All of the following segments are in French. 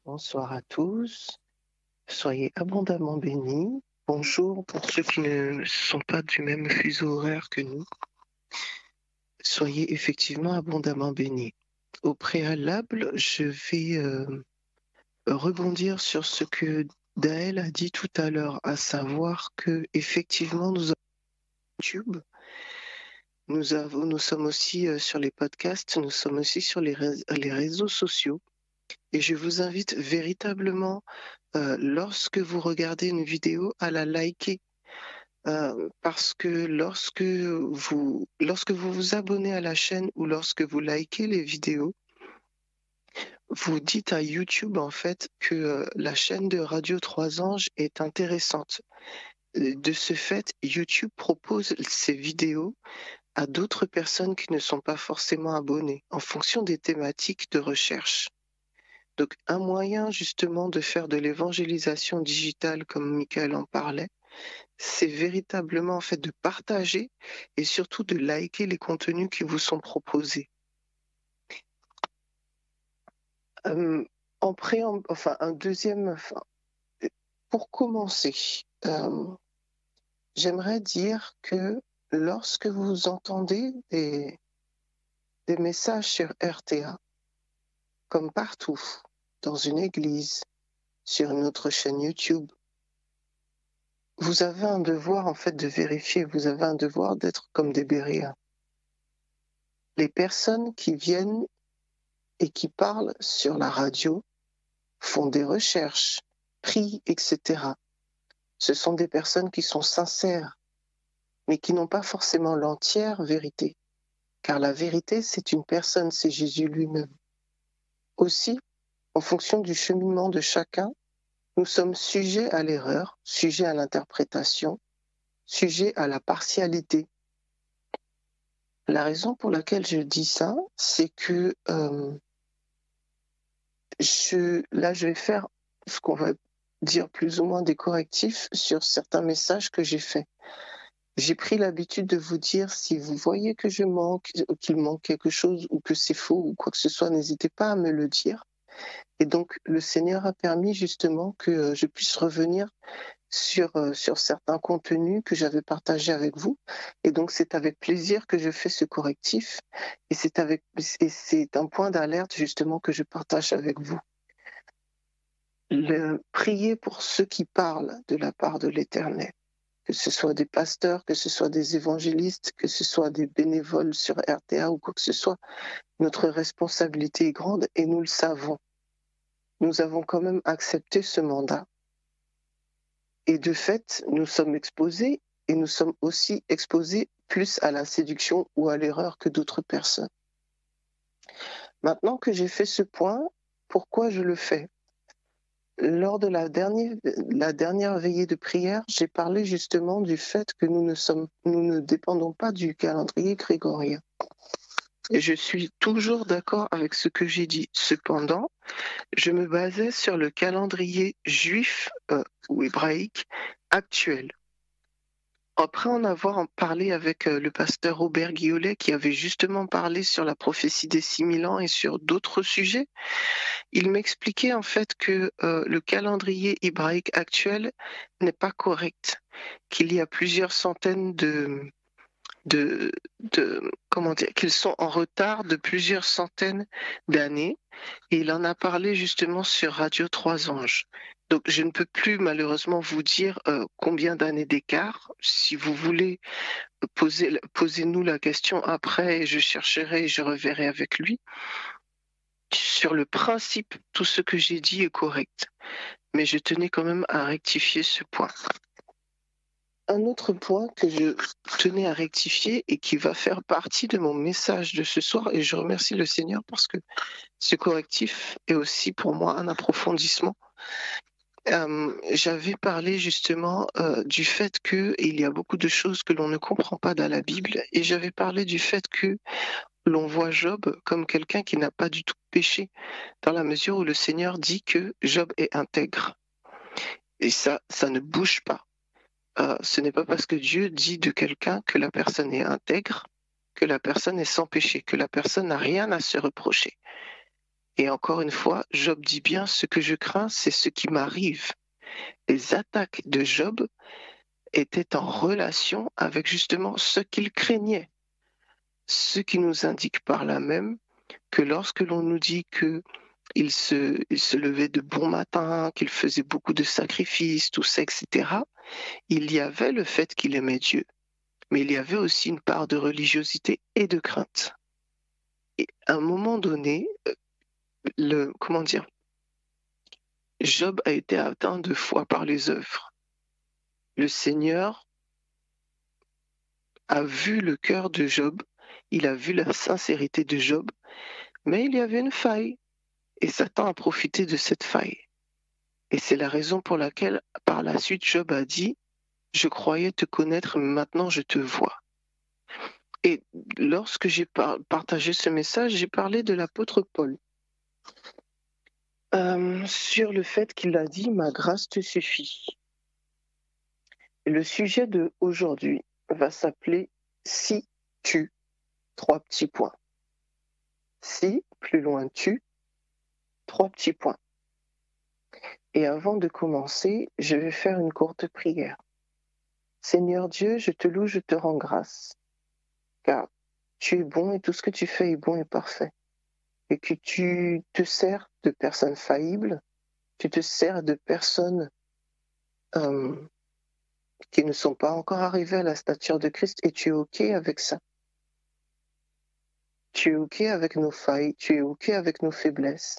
Bonsoir à tous, soyez abondamment bénis. Bonjour pour ceux qui ne sont pas du même fuseau horaire que nous. Soyez effectivement abondamment bénis. Au préalable, je vais rebondir sur ce que Daël a dit tout à l'heure, à savoir que effectivement nous avons YouTube, nous sommes aussi sur les podcasts, nous sommes aussi sur les réseaux sociaux. Et je vous invite véritablement, lorsque vous regardez une vidéo, à la liker. Parce que lorsque vous vous abonnez à la chaîne ou lorsque vous likez les vidéos, vous dites à YouTube en fait que la chaîne de Radio Trois Anges est intéressante. De ce fait, YouTube propose ces vidéos à d'autres personnes qui ne sont pas forcément abonnées en fonction des thématiques de recherche. Donc, un moyen justement de faire de l'évangélisation digitale, comme Michael en parlait, c'est véritablement en fait de partager et surtout de liker les contenus qui vous sont proposés. Pour commencer, j'aimerais dire que lorsque vous entendez des messages sur RTA, comme partout, dans une église, sur une autre chaîne YouTube, vous avez un devoir en fait de vérifier, vous avez un devoir d'être comme des Béréens. Les personnes qui viennent et qui parlent sur la radio font des recherches, prient, etc. Ce sont des personnes qui sont sincères, mais qui n'ont pas forcément l'entière vérité. Car la vérité, c'est une personne, c'est Jésus lui-même. Aussi, en fonction du cheminement de chacun, nous sommes sujets à l'erreur, sujets à l'interprétation, sujets à la partialité. La raison pour laquelle je dis ça, c'est que je vais faire ce qu'on va dire plus ou moins des correctifs sur certains messages que j'ai faits. J'ai pris l'habitude de vous dire, si vous voyez que je manque, qu'il manque quelque chose ou que c'est faux ou quoi que ce soit, n'hésitez pas à me le dire. Et donc, le Seigneur a permis justement que je puisse revenir sur certains contenus que j'avais partagés avec vous. Et donc, c'est avec plaisir que je fais ce correctif. Et c'est un point d'alerte justement que je partage avec vous. Prier pour ceux qui parlent de la part de l'Éternel, que ce soit des pasteurs, que ce soit des évangélistes, que ce soit des bénévoles sur RTA ou quoi que ce soit. Notre responsabilité est grande et nous le savons. Nous avons quand même accepté ce mandat. Et de fait, nous sommes exposés et nous sommes aussi exposés plus à la séduction ou à l'erreur que d'autres personnes. Maintenant que j'ai fait ce point, pourquoi je le fais ? Lors de la dernière veillée de prière, j'ai parlé justement du fait que nous ne dépendons pas du calendrier grégorien. Et je suis toujours d'accord avec ce que j'ai dit. Cependant, je me basais sur le calendrier juif ou hébraïque actuel. Après en avoir parlé avec le pasteur Robert Guillaulet, qui avait justement parlé sur la prophétie des 6000 ans et sur d'autres sujets, il m'expliquait en fait que le calendrier hébraïque actuel n'est pas correct, qu'il y a plusieurs centaines qu'ils sont en retard de plusieurs centaines d'années. Et il en a parlé justement sur Radio Trois Anges. Donc je ne peux plus malheureusement vous dire combien d'années d'écart. Si vous voulez, posez-nous la question après et je chercherai et je reverrai avec lui. Sur le principe, tout ce que j'ai dit est correct. Mais je tenais quand même à rectifier ce point. Un autre point que je tenais à rectifier et qui va faire partie de mon message de ce soir, et je remercie le Seigneur parce que ce correctif est aussi pour moi un approfondissement. J'avais parlé justement du fait qu'il y a beaucoup de choses que l'on ne comprend pas dans la Bible, et j'avais parlé du fait que l'on voit Job comme quelqu'un qui n'a pas du tout péché, dans la mesure où le Seigneur dit que Job est intègre. Et ça ne bouge pas. Ce n'est pas parce que Dieu dit de quelqu'un que la personne est intègre, que la personne est sans péché, que la personne n'a rien à se reprocher. Et encore une fois, Job dit bien, ce que je crains, c'est ce qui m'arrive. Les attaques de Job étaient en relation avec justement ce qu'il craignait. Ce qui nous indique par là même que lorsque l'on nous dit qu'il se levait de bon matin, qu'il faisait beaucoup de sacrifices, tout ça, etc., il y avait le fait qu'il aimait Dieu, mais il y avait aussi une part de religiosité et de crainte. Et à un moment donné, Job a été atteint 2 fois par les œuvres. Le Seigneur a vu le cœur de Job, il a vu la sincérité de Job, mais il y avait une faille, et Satan a profité de cette faille. Et c'est la raison pour laquelle, par la suite, Job a dit, « Je croyais te connaître, mais maintenant je te vois. » Et lorsque j'ai partagé ce message, j'ai parlé de l'apôtre Paul, sur le fait qu'il a dit « Ma grâce te suffit ». Le sujet de aujourd'hui va s'appeler « Si tu », 3 petits points. Si, plus loin tu, 3 petits points. Et avant de commencer, je vais faire une courte prière. Seigneur Dieu, je te loue, je te rends grâce, car tu es bon et tout ce que tu fais est bon et parfait. Et que tu te sers de personnes faillibles, tu te sers de personnes qui ne sont pas encore arrivées à la stature de Christ, et tu es OK avec ça. Tu es OK avec nos failles, tu es OK avec nos faiblesses.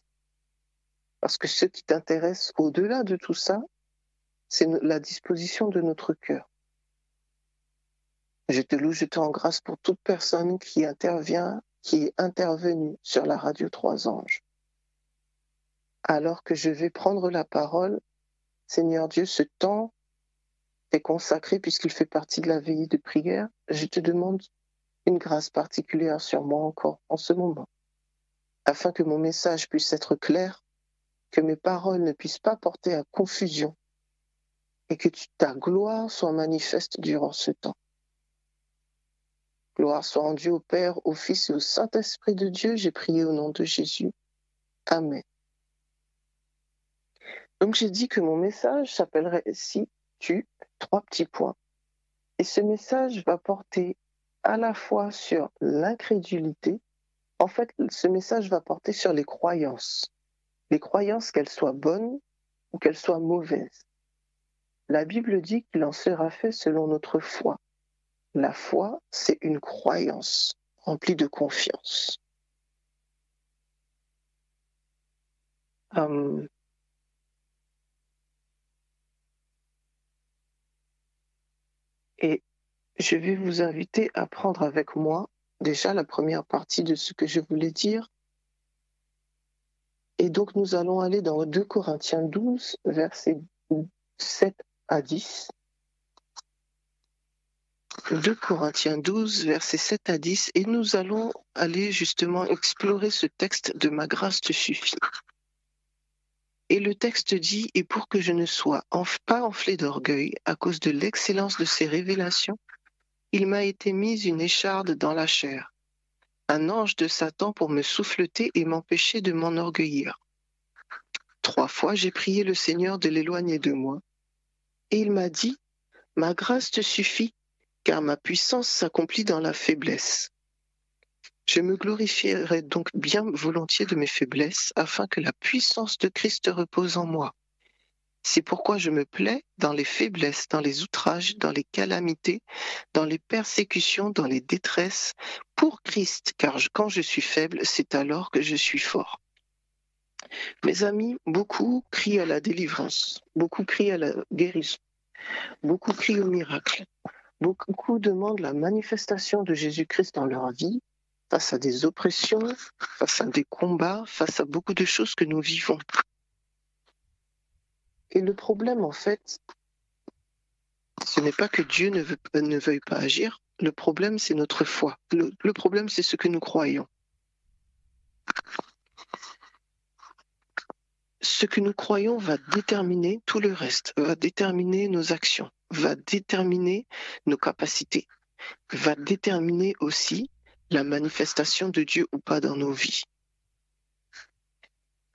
Parce que ce qui t'intéresse au-delà de tout ça, c'est la disposition de notre cœur. Je te loue, je te rends grâce pour toute personne qui intervient, qui est intervenue sur la radio 3 Anges. Alors que je vais prendre la parole, Seigneur Dieu, ce temps est consacré puisqu'il fait partie de la veillée de prière. Je te demande une grâce particulière sur moi encore en ce moment, afin que mon message puisse être clair, que mes paroles ne puissent pas porter à confusion et que ta gloire soit manifeste durant ce temps. Gloire soit rendue au Père, au Fils et au Saint-Esprit de Dieu. J'ai prié au nom de Jésus. Amen. Donc j'ai dit que mon message s'appellerait « Si tu », 3 petits points. Et ce message va porter à la fois sur l'incrédulité. En fait, ce message va porter sur les croyances. Les croyances, qu'elles soient bonnes ou qu'elles soient mauvaises. La Bible dit qu'il en sera fait selon notre foi. La foi, c'est une croyance remplie de confiance. Et je vais vous inviter à prendre avec moi déjà la première partie de ce que je voulais dire. Et donc nous allons aller dans 2 Corinthiens 12, versets 7 à 10. 2 Corinthiens 12, versets 7 à 10, et nous allons aller justement explorer ce texte de « Ma grâce te suffit ». Et le texte dit « Et pour que je ne sois pas enflé d'orgueil à cause de l'excellence de ces révélations, il m'a été mise une écharde dans la chair, un ange de Satan pour me souffleter et m'empêcher de m'enorgueillir. 3 fois j'ai prié le Seigneur de l'éloigner de moi, et il m'a dit « Ma grâce te suffit, car ma puissance s'accomplit dans la faiblesse. Je me glorifierai donc bien volontiers de mes faiblesses, afin que la puissance de Christ repose en moi. C'est pourquoi je me plais dans les faiblesses, dans les outrages, dans les calamités, dans les persécutions, dans les détresses, pour Christ, car quand je suis faible, c'est alors que je suis fort. » Mes amis, beaucoup crient à la délivrance, beaucoup crient à la guérison, beaucoup crient au miracle, beaucoup demandent la manifestation de Jésus-Christ dans leur vie, face à des oppressions, face à des combats, face à beaucoup de choses que nous vivons. Et le problème, en fait, ce n'est pas que Dieu ne veuille pas agir, le problème, c'est notre foi. Le problème, c'est ce que nous croyons. Ce que nous croyons va déterminer tout le reste, va déterminer nos actions, va déterminer nos capacités, va déterminer aussi la manifestation de Dieu ou pas dans nos vies.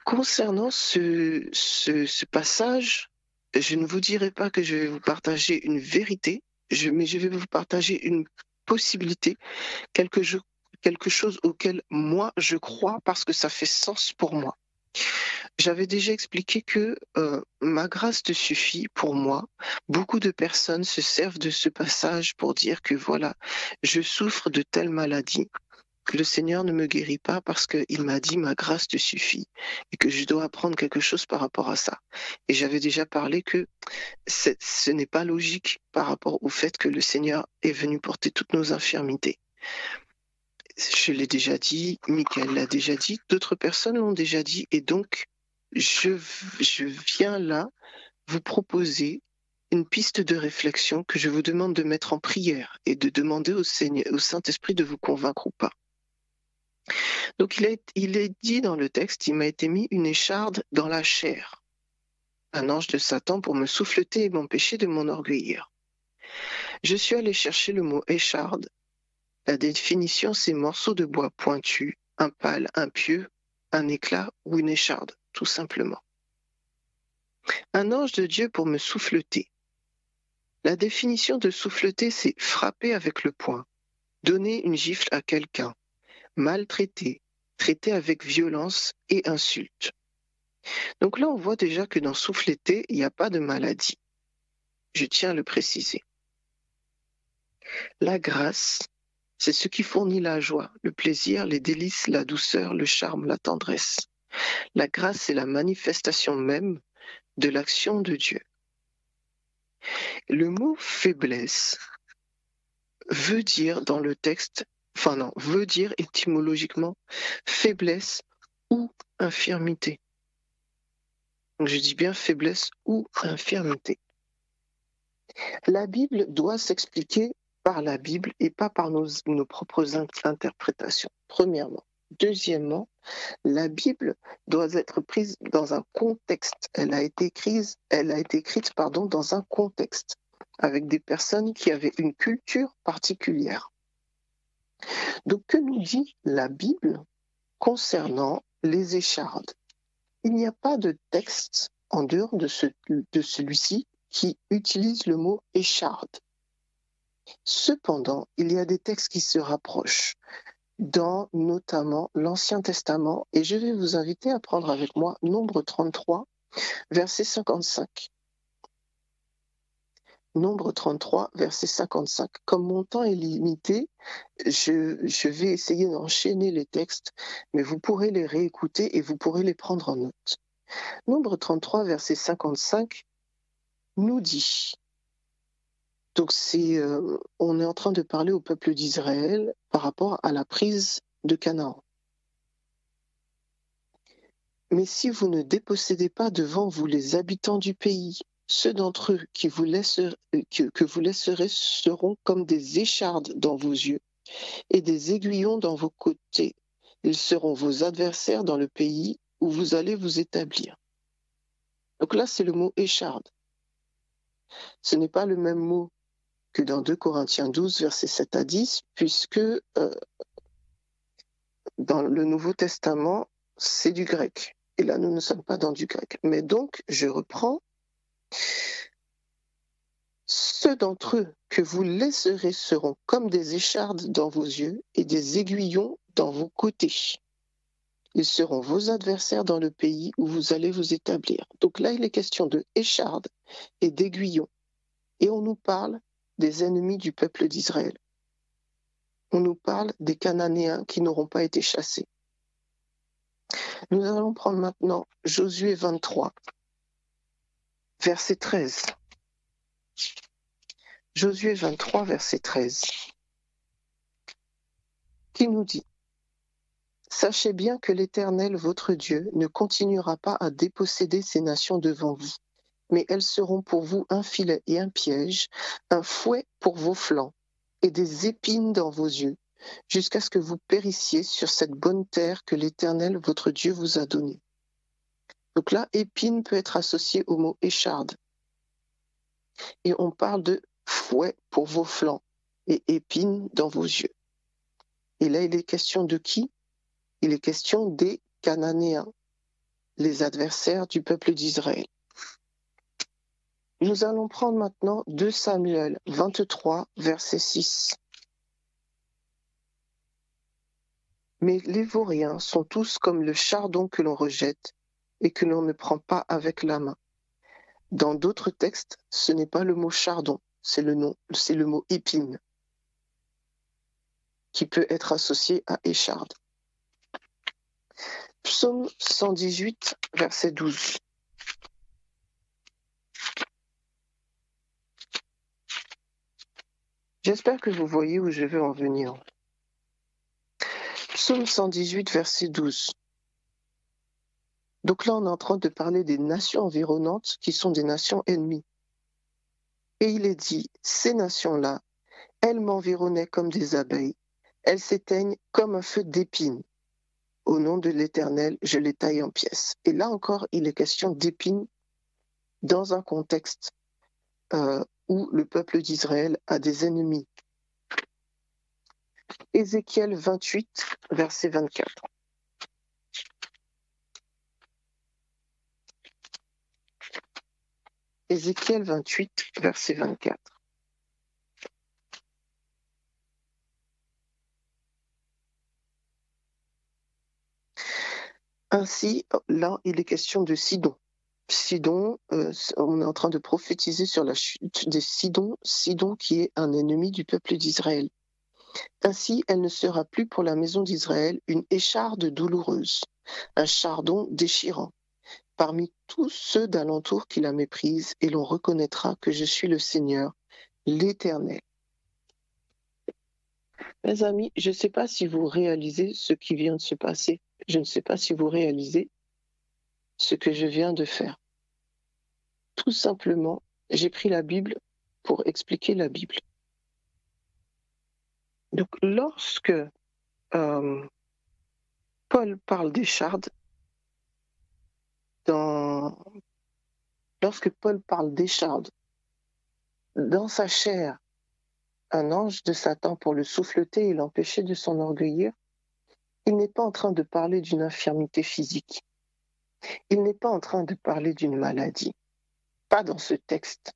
Concernant ce passage, je ne vous dirai pas que je vais vous partager une vérité, mais je vais vous partager une possibilité, quelque chose auquel moi je crois parce que ça fait sens pour moi. J'avais déjà expliqué que ma grâce te suffit pour moi. Beaucoup de personnes se servent de ce passage pour dire que voilà, je souffre de telle maladie, que le Seigneur ne me guérit pas parce qu'il m'a dit ma grâce te suffit et que je dois apprendre quelque chose par rapport à ça. Et j'avais déjà parlé que ce n'est pas logique par rapport au fait que le Seigneur est venu porter toutes nos infirmités. Je l'ai déjà dit, Michael l'a déjà dit, d'autres personnes l'ont déjà dit, et donc je viens là vous proposer une piste de réflexion que je vous demande de mettre en prière et de demander au Saint-Esprit de vous convaincre ou pas. Donc il est dit dans le texte, il m'a été mis une écharde dans la chair, un ange de Satan pour me souffleter et m'empêcher de m'enorgueillir. Je suis allé chercher le mot écharde. La définition, c'est morceau de bois pointu, un pal, un pieu, un éclat ou une écharde, tout simplement. Un ange de Dieu pour me souffleter. La définition de souffleter, c'est frapper avec le poing, donner une gifle à quelqu'un, maltraiter, traiter avec violence et insulte. Donc là, on voit déjà que dans souffleter, il n'y a pas de maladie. Je tiens à le préciser. La grâce, c'est ce qui fournit la joie, le plaisir, les délices, la douceur, le charme, la tendresse. La grâce, c'est la manifestation même de l'action de Dieu. Le mot faiblesse veut dire dans le texte, veut dire étymologiquement faiblesse ou infirmité. Donc je dis bien faiblesse ou infirmité. La Bible doit s'expliquer par la Bible et pas par nos propres interprétations, premièrement. Deuxièmement, la Bible doit être prise dans un contexte. Elle a été écrite dans un contexte, avec des personnes qui avaient une culture particulière. Donc, que nous dit la Bible concernant les échardes? Il n'y a pas de texte en dehors de celui-ci qui utilise le mot écharde. Cependant, il y a des textes qui se rapprochent dans notamment l'Ancien Testament, et je vais vous inviter à prendre avec moi Nombre 33, verset 55. Nombre 33, verset 55. Comme mon temps est limité, je vais essayer d'enchaîner les textes, mais vous pourrez les réécouter et vous pourrez les prendre en note. Nombre 33, verset 55 nous dit, donc on est en train de parler au peuple d'Israël par rapport à la prise de Canaan. Mais si vous ne dépossédez pas devant vous les habitants du pays, ceux d'entre eux que vous laisserez seront comme des échardes dans vos yeux et des aiguillons dans vos côtés. Ils seront vos adversaires dans le pays où vous allez vous établir. Donc là, c'est le mot écharde. Ce n'est pas le même mot que dans 2 Corinthiens 12, versets 7 à 10, puisque dans le Nouveau Testament, c'est du grec. Et là, nous ne sommes pas dans du grec. Mais donc, je reprends. Ceux d'entre eux que vous laisserez seront comme des échardes dans vos yeux et des aiguillons dans vos côtés. Ils seront vos adversaires dans le pays où vous allez vous établir. Donc là, il est question de échardes et d'aiguillons. Et on nous parle des ennemis du peuple d'Israël. On nous parle des Cananéens qui n'auront pas été chassés. Nous allons prendre maintenant Josué 23, verset 13. Josué 23, verset 13, qui nous dit « Sachez bien que l'Éternel, votre Dieu, ne continuera pas à déposséder ces nations devant vous, mais elles seront pour vous un filet et un piège, un fouet pour vos flancs et des épines dans vos yeux, jusqu'à ce que vous périssiez sur cette bonne terre que l'Éternel, votre Dieu, vous a donnée. » Donc là, épine peut être associée au mot écharde. Et on parle de fouet pour vos flancs et épines dans vos yeux. Et là, il est question de qui? Il est question des Cananéens. les adversaires du peuple d'Israël. Nous allons prendre maintenant 2 Samuel 23, verset 6. Mais les vauriens sont tous comme le chardon que l'on rejette et que l'on ne prend pas avec la main. Dans d'autres textes, ce n'est pas le mot chardon, c'est le mot épine, qui peut être associé à écharde. Psaume 118, verset 12. J'espère que vous voyez où je veux en venir. Psaume 118, verset 12. Donc là, on est en train de parler des nations environnantes qui sont des nations ennemies. Et il est dit, ces nations-là, elles m'environnaient comme des abeilles, elles s'éteignent comme un feu d'épines. Au nom de l'Éternel, je les taille en pièces. Et là encore, il est question d'épines dans un contexte où le peuple d'Israël a des ennemis. Ézéchiel 28, verset 24. Ézéchiel 28, verset 24. Ainsi, là, il est question de Sidon. Sidon, on est en train de prophétiser sur la chute de Sidon, Sidon qui est un ennemi du peuple d'Israël. Ainsi, elle ne sera plus pour la maison d'Israël une écharde douloureuse, un chardon déchirant, parmi tous ceux d'alentour qui la méprisent, et l'on reconnaîtra que je suis le Seigneur, l'Éternel. Mes amis, je ne sais pas si vous réalisez ce qui vient de se passer. Je ne sais pas si vous réalisez ce que je viens de faire. Tout simplement, j'ai pris la Bible pour expliquer la Bible. Donc, lorsque Paul parle d'écharde, lorsque Paul parle d'écharde, dans sa chair, un ange de Satan pour le souffleter et l'empêcher de s'enorgueillir, il n'est pas en train de parler d'une infirmité physique. Il n'est pas en train de parler d'une maladie. Pas dans ce texte.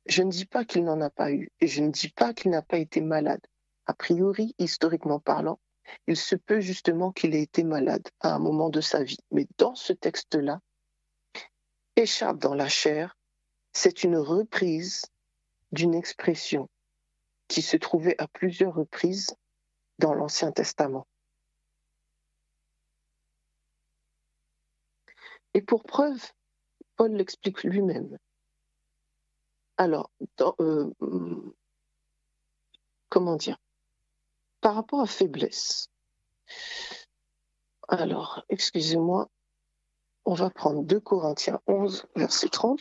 Je ne dis pas qu'il n'en a pas eu et je ne dis pas qu'il n'a pas été malade. A priori, historiquement parlant, il se peut justement qu'il ait été malade à un moment de sa vie. Mais dans ce texte-là, écharde dans la chair, c'est une reprise d'une expression qui se trouvait à plusieurs reprises dans l'Ancien Testament. Et pour preuve, Paul l'explique lui-même. Alors, comment dire? Par rapport à faiblesse. Alors, excusez-moi, on va prendre 2 Corinthiens 11, verset 30.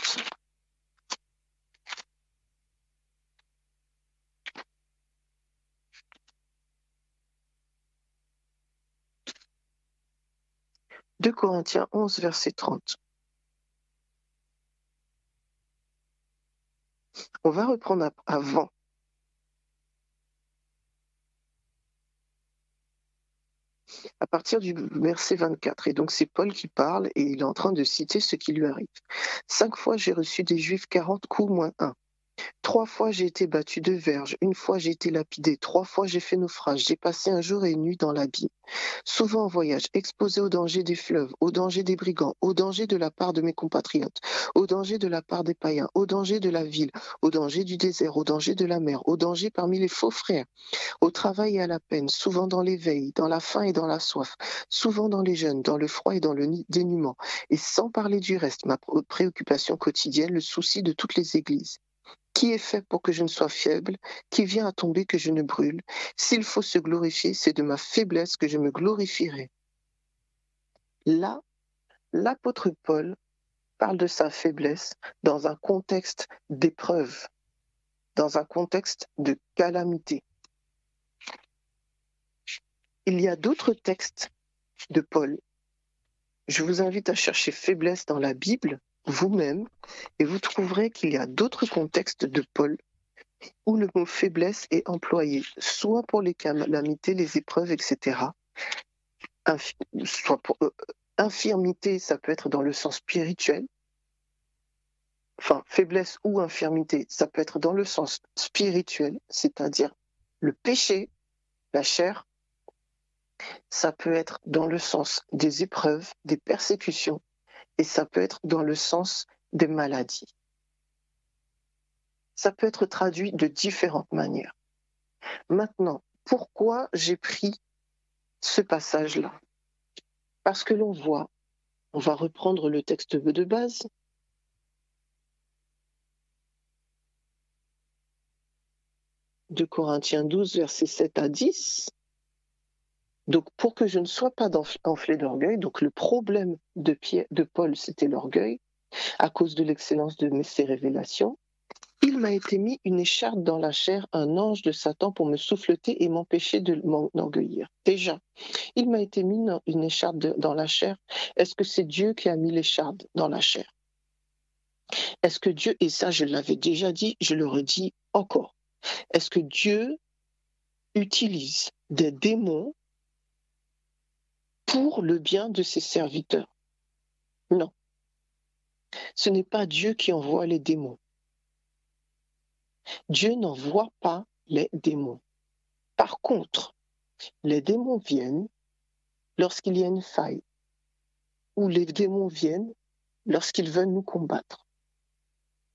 « 2 Corinthiens 11, verset 30. On va reprendre avant. À partir du verset 24. Et donc c'est Paul qui parle et il est en train de citer ce qui lui arrive. 5 fois j'ai reçu des Juifs 40 coups moins 1. 3 fois j'ai été battu de verge, 1 fois j'ai été lapidé, 3 fois j'ai fait naufrage, j'ai passé un jour et une nuit dans l'abîme. Souvent en voyage, exposé au danger des fleuves, au danger des brigands, au danger de la part de mes compatriotes, au danger de la part des païens, au danger de la ville, au danger du désert, au danger de la mer, au danger parmi les faux frères, au travail et à la peine, souvent dans l'éveil, dans la faim et dans la soif, souvent dans les jeûnes, dans le froid et dans le dénuement, et sans parler du reste, ma préoccupation quotidienne, le souci de toutes les églises. Qui est fait pour que je ne sois faible? Qui vient à tomber que je ne brûle? S'il faut se glorifier, c'est de ma faiblesse que je me glorifierai. Là, l'apôtre Paul parle de sa faiblesse dans un contexte d'épreuve, dans un contexte de calamité. Il y a d'autres textes de Paul. Je vous invite à chercher faiblesse dans la Bible, vous-même, et vous trouverez qu'il y a d'autres contextes de Paul où le mot faiblesse est employé, soit pour les calamités, les épreuves, etc., soit infirmité, ça peut être dans le sens spirituel. Enfin, faiblesse ou infirmité, ça peut être dans le sens spirituel, c'est-à-dire le péché, la chair. Ça peut être dans le sens des épreuves, des persécutions, et ça peut être dans le sens des maladies. Ça peut être traduit de différentes manières. Maintenant, pourquoi j'ai pris ce passage-là? Parce que l'on voit, on va reprendre le texte de base, de Corinthiens 12, versets 7 à 10. Donc, pour que je ne sois pas enflé d'orgueil, donc le problème de Paul, c'était l'orgueil, à cause de l'excellence de ses révélations. Il m'a été mis une écharpe dans la chair, un ange de Satan pour me souffleter et m'empêcher de m'enorgueillir. Déjà, il m'a été mis une écharpe dans la chair. Est-ce que c'est Dieu qui a mis l'écharpe dans la chair? Est-ce que Dieu, et ça je l'avais déjà dit, je le redis encore, est-ce que Dieu utilise des démons pour le bien de ses serviteurs? Non. Ce n'est pas Dieu qui envoie les démons. Dieu n'envoie pas les démons. Par contre, les démons viennent lorsqu'il y a une faille, ou les démons viennent lorsqu'ils veulent nous combattre.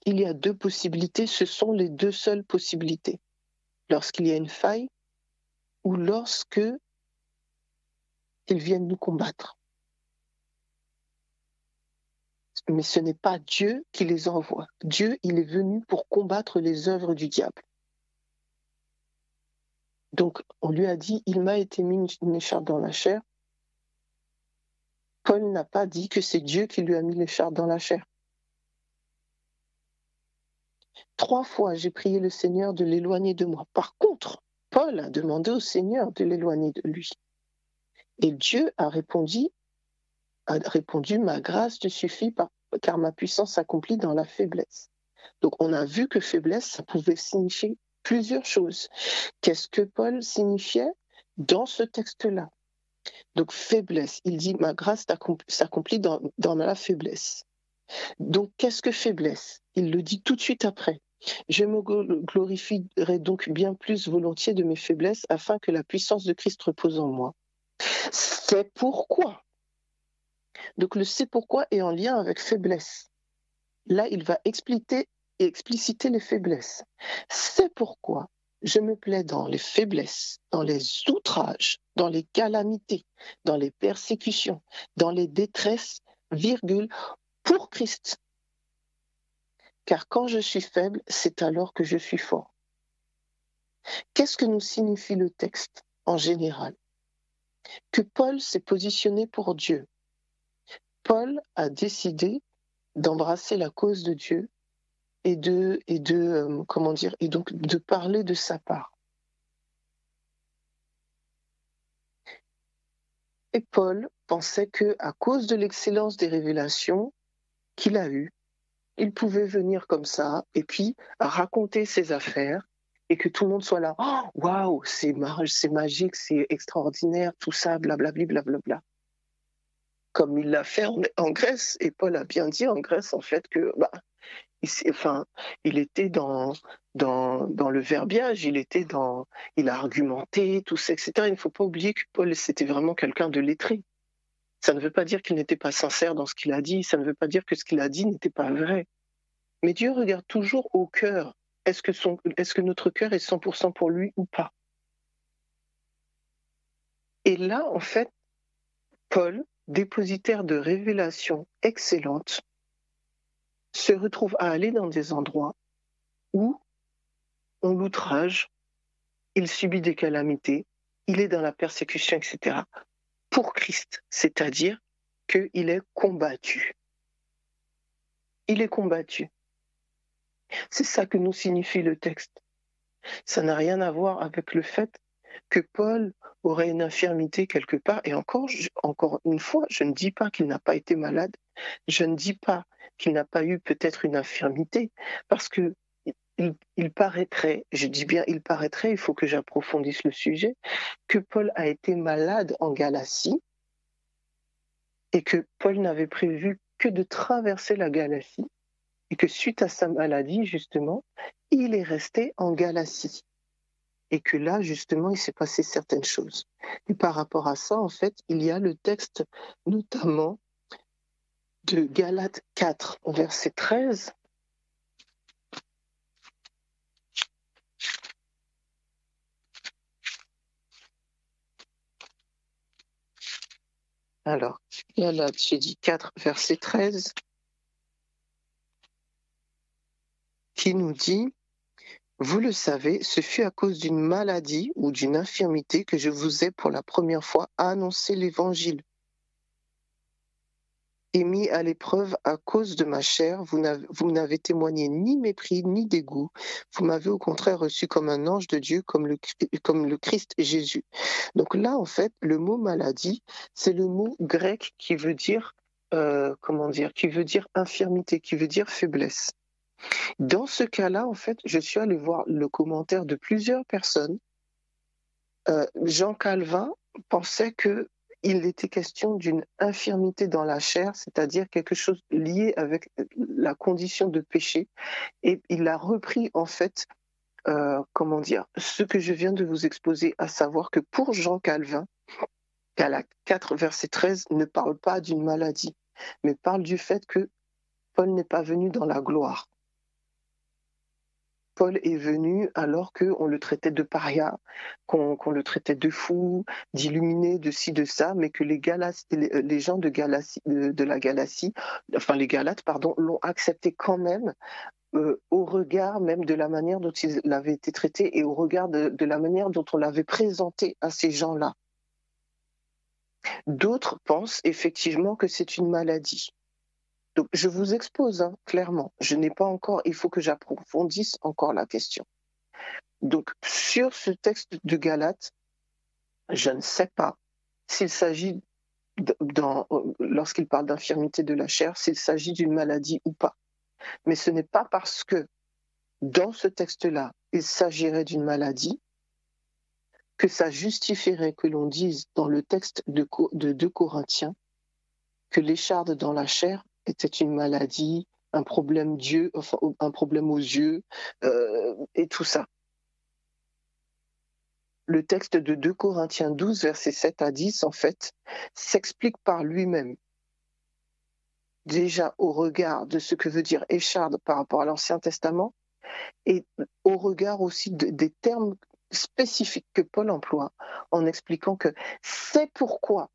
Il y a deux possibilités, ce sont les deux seules possibilités. Lorsqu'il y a une faille, ou lorsque ils viennent nous combattre. Mais ce n'est pas Dieu qui les envoie. Dieu, il est venu pour combattre les œuvres du diable. Donc, on lui a dit, il m'a été mis une écharpe dans la chair. Paul n'a pas dit que c'est Dieu qui lui a mis l'écharpe dans la chair. 3 fois, j'ai prié le Seigneur de l'éloigner de moi. Par contre, Paul a demandé au Seigneur de l'éloigner de lui. Et Dieu a répondu, ma grâce te suffit car ma puissance s'accomplit dans la faiblesse. Donc on a vu que faiblesse, ça pouvait signifier plusieurs choses. Qu'est-ce que Paul signifiait dans ce texte-là? Donc faiblesse, il dit ma grâce s'accomplit dans la faiblesse. Donc qu'est-ce que faiblesse? Il le dit tout de suite après. Je me glorifierai donc bien plus volontiers de mes faiblesses afin que la puissance de Christ repose en moi. C'est pourquoi. Donc le c'est pourquoi est en lien avec faiblesse. Là, il va expliciter les faiblesses. C'est pourquoi je me plais dans les faiblesses, dans les outrages, dans les calamités, dans les persécutions, dans les détresses, virgule, pour Christ. Car quand je suis faible, c'est alors que je suis fort. Qu'est-ce que nous signifie le texte en général? Que Paul s'est positionné pour Dieu. Paul a décidé d'embrasser la cause de Dieu et donc de parler de sa part. Et Paul pensait que à cause de l'excellence des révélations qu'il a eues, il pouvait venir comme ça et puis raconter ses affaires et que tout le monde soit là. Oh, waouh, c'est magique, c'est extraordinaire, tout ça, blablabla, blablabla. Comme il l'a fait en Grèce. Et Paul a bien dit en Grèce, en fait, que il était dans le verbiage, il a argumenté, tout ça, etc. Il ne faut pas oublier que Paul, c'était vraiment quelqu'un de lettré. Ça ne veut pas dire qu'il n'était pas sincère dans ce qu'il a dit, ça ne veut pas dire que ce qu'il a dit n'était pas vrai. Mais Dieu regarde toujours au cœur. Est-ce que notre cœur est 100% pour lui ou pas? Et là, en fait, Paul, dépositaire de révélations excellentes, se retrouve à aller dans des endroits où on l'outrage, il subit des calamités, il est dans la persécution, etc. pour Christ, c'est-à-dire qu'il est combattu. Il est combattu. C'est ça que nous signifie le texte. Ça n'a rien à voir avec le fait que Paul aurait une infirmité quelque part. Et encore une fois, je ne dis pas qu'il n'a pas été malade. Je ne dis pas qu'il n'a pas eu peut-être une infirmité, parce que il paraîtrait, je dis bien il paraîtrait, il faut que j'approfondisse le sujet, que Paul a été malade en Galatie et que Paul n'avait prévu que de traverser la Galatie, et que suite à sa maladie, justement, il est resté en Galatie. Et que là, justement, il s'est passé certaines choses. Et par rapport à ça, en fait, il y a le texte notamment de Galates 4, verset 13. Alors, Galates, j'ai dit 4, verset 13, qui nous dit: vous le savez, ce fut à cause d'une maladie ou d'une infirmité que je vous ai pour la première fois annoncé l'Évangile. Et mis à l'épreuve à cause de ma chair, vous n'avez témoigné ni mépris ni dégoût. Vous m'avez au contraire reçu comme un ange de Dieu, comme le Christ Jésus. Donc là, en fait, le mot maladie, c'est le mot grec qui veut dire, qui veut dire infirmité, qui veut dire faiblesse. Dans ce cas-là, en fait, je suis allé voir le commentaire de plusieurs personnes. Jean Calvin pensait qu'il était question d'une infirmité dans la chair, c'est-à-dire quelque chose lié avec la condition de péché. Et il a repris, en fait, ce que je viens de vous exposer, à savoir que pour Jean Calvin, Galates 4, verset 13, ne parle pas d'une maladie, mais parle du fait que Paul n'est pas venu dans la gloire. Paul est venu alors qu'on le traitait de paria, qu'on le traitait de fou, d'illuminé, de ci, de ça, mais que les gens de la Galatie, enfin les Galates, pardon, l'ont accepté quand même, au regard même de la manière dont il avait été traité et au regard de la manière dont on l'avait présenté à ces gens-là. D'autres pensent effectivement que c'est une maladie. Donc, je vous expose clairement. Je n'ai pas encore, il faut que j'approfondisse encore la question. Donc, sur ce texte de Galates, je ne sais pas s'il s'agit, lorsqu'il parle d'infirmité de la chair, s'il s'agit d'une maladie ou pas. Mais ce n'est pas parce que dans ce texte-là, il s'agirait d'une maladie que ça justifierait que l'on dise dans le texte de 2 Corinthiens que l'écharde dans la chair était une maladie, un problème un problème aux yeux, et tout ça. Le texte de 2 Corinthiens 12, versets 7 à 10, en fait, s'explique par lui-même. Déjà au regard de ce que veut dire écharde par rapport à l'Ancien Testament, et au regard aussi des termes spécifiques que Paul emploie, en expliquant que c'est pourquoi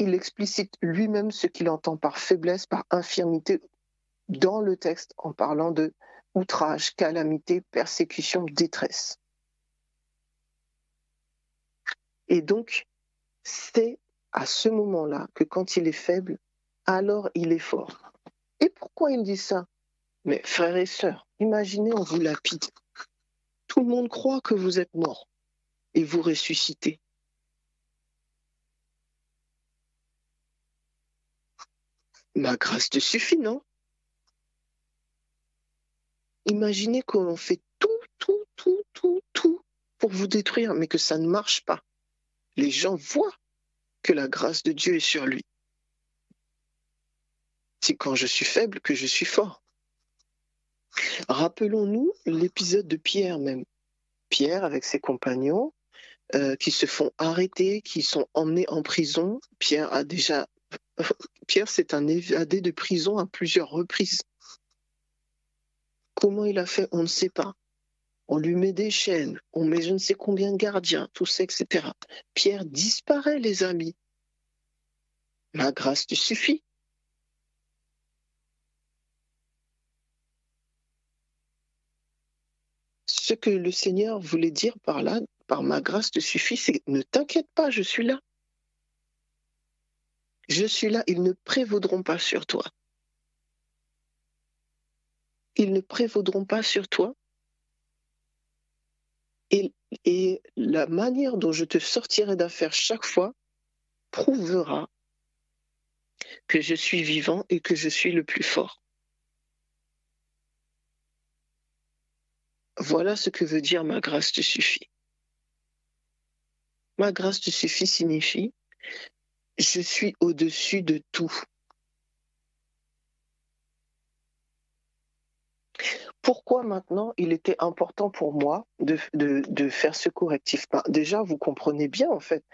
il explicite lui-même ce qu'il entend par faiblesse, par infirmité, dans le texte, en parlant de outrage, calamité, persécution, détresse. Et donc, c'est à ce moment-là que quand il est faible, alors il est fort. Et pourquoi il dit ça? Mais frères et sœurs, imaginez, on vous lapide. Tout le monde croit que vous êtes mort et vous ressuscitez. Ma grâce te suffit, non? Imaginez qu'on fait tout pour vous détruire, mais que ça ne marche pas. Les gens voient que la grâce de Dieu est sur lui. C'est quand je suis faible que je suis fort. Rappelons-nous l'épisode de Pierre même. Pierre avec ses compagnons qui se font arrêter, qui sont emmenés en prison. Pierre c'est un évadé de prison à plusieurs reprises. Comment il a fait, on ne sait pas. On lui met des chaînes, on met je ne sais combien de gardiens, tout ça, etc. Pierre disparaît, les amis. Ma grâce te suffit. Ce que le Seigneur voulait dire par là, par ma grâce te suffit, c'est ne t'inquiète pas, je suis là. Je suis là, ils ne prévaudront pas sur toi. Ils ne prévaudront pas sur toi. Et la manière dont je te sortirai d'affaire chaque fois prouvera que je suis vivant et que je suis le plus fort. Voilà ce que veut dire ma grâce te suffit. Ma grâce te suffit signifie Je suis au-dessus de tout. Pourquoi maintenant il était important pour moi de faire ce correctif? Ben, déjà, vous comprenez bien, en fait.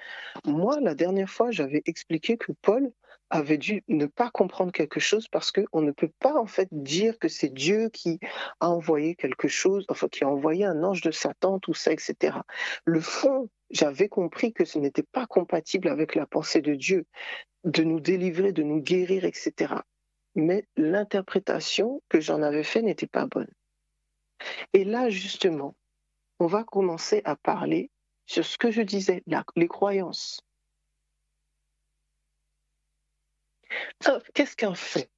Moi, la dernière fois, j'avais expliqué que Paul avait dû ne pas comprendre quelque chose parce qu'on ne peut pas, en fait, dire que c'est Dieu qui a envoyé quelque chose, enfin, qui a envoyé un ange de Satan, tout ça, etc. Le fond, j'avais compris que ce n'était pas compatible avec la pensée de Dieu, de nous délivrer, de nous guérir, etc. Mais l'interprétation que j'en avais faite n'était pas bonne. Et là, justement, on va commencer à parler sur ce que je disais, les croyances. Qu'est-ce qu'un fait?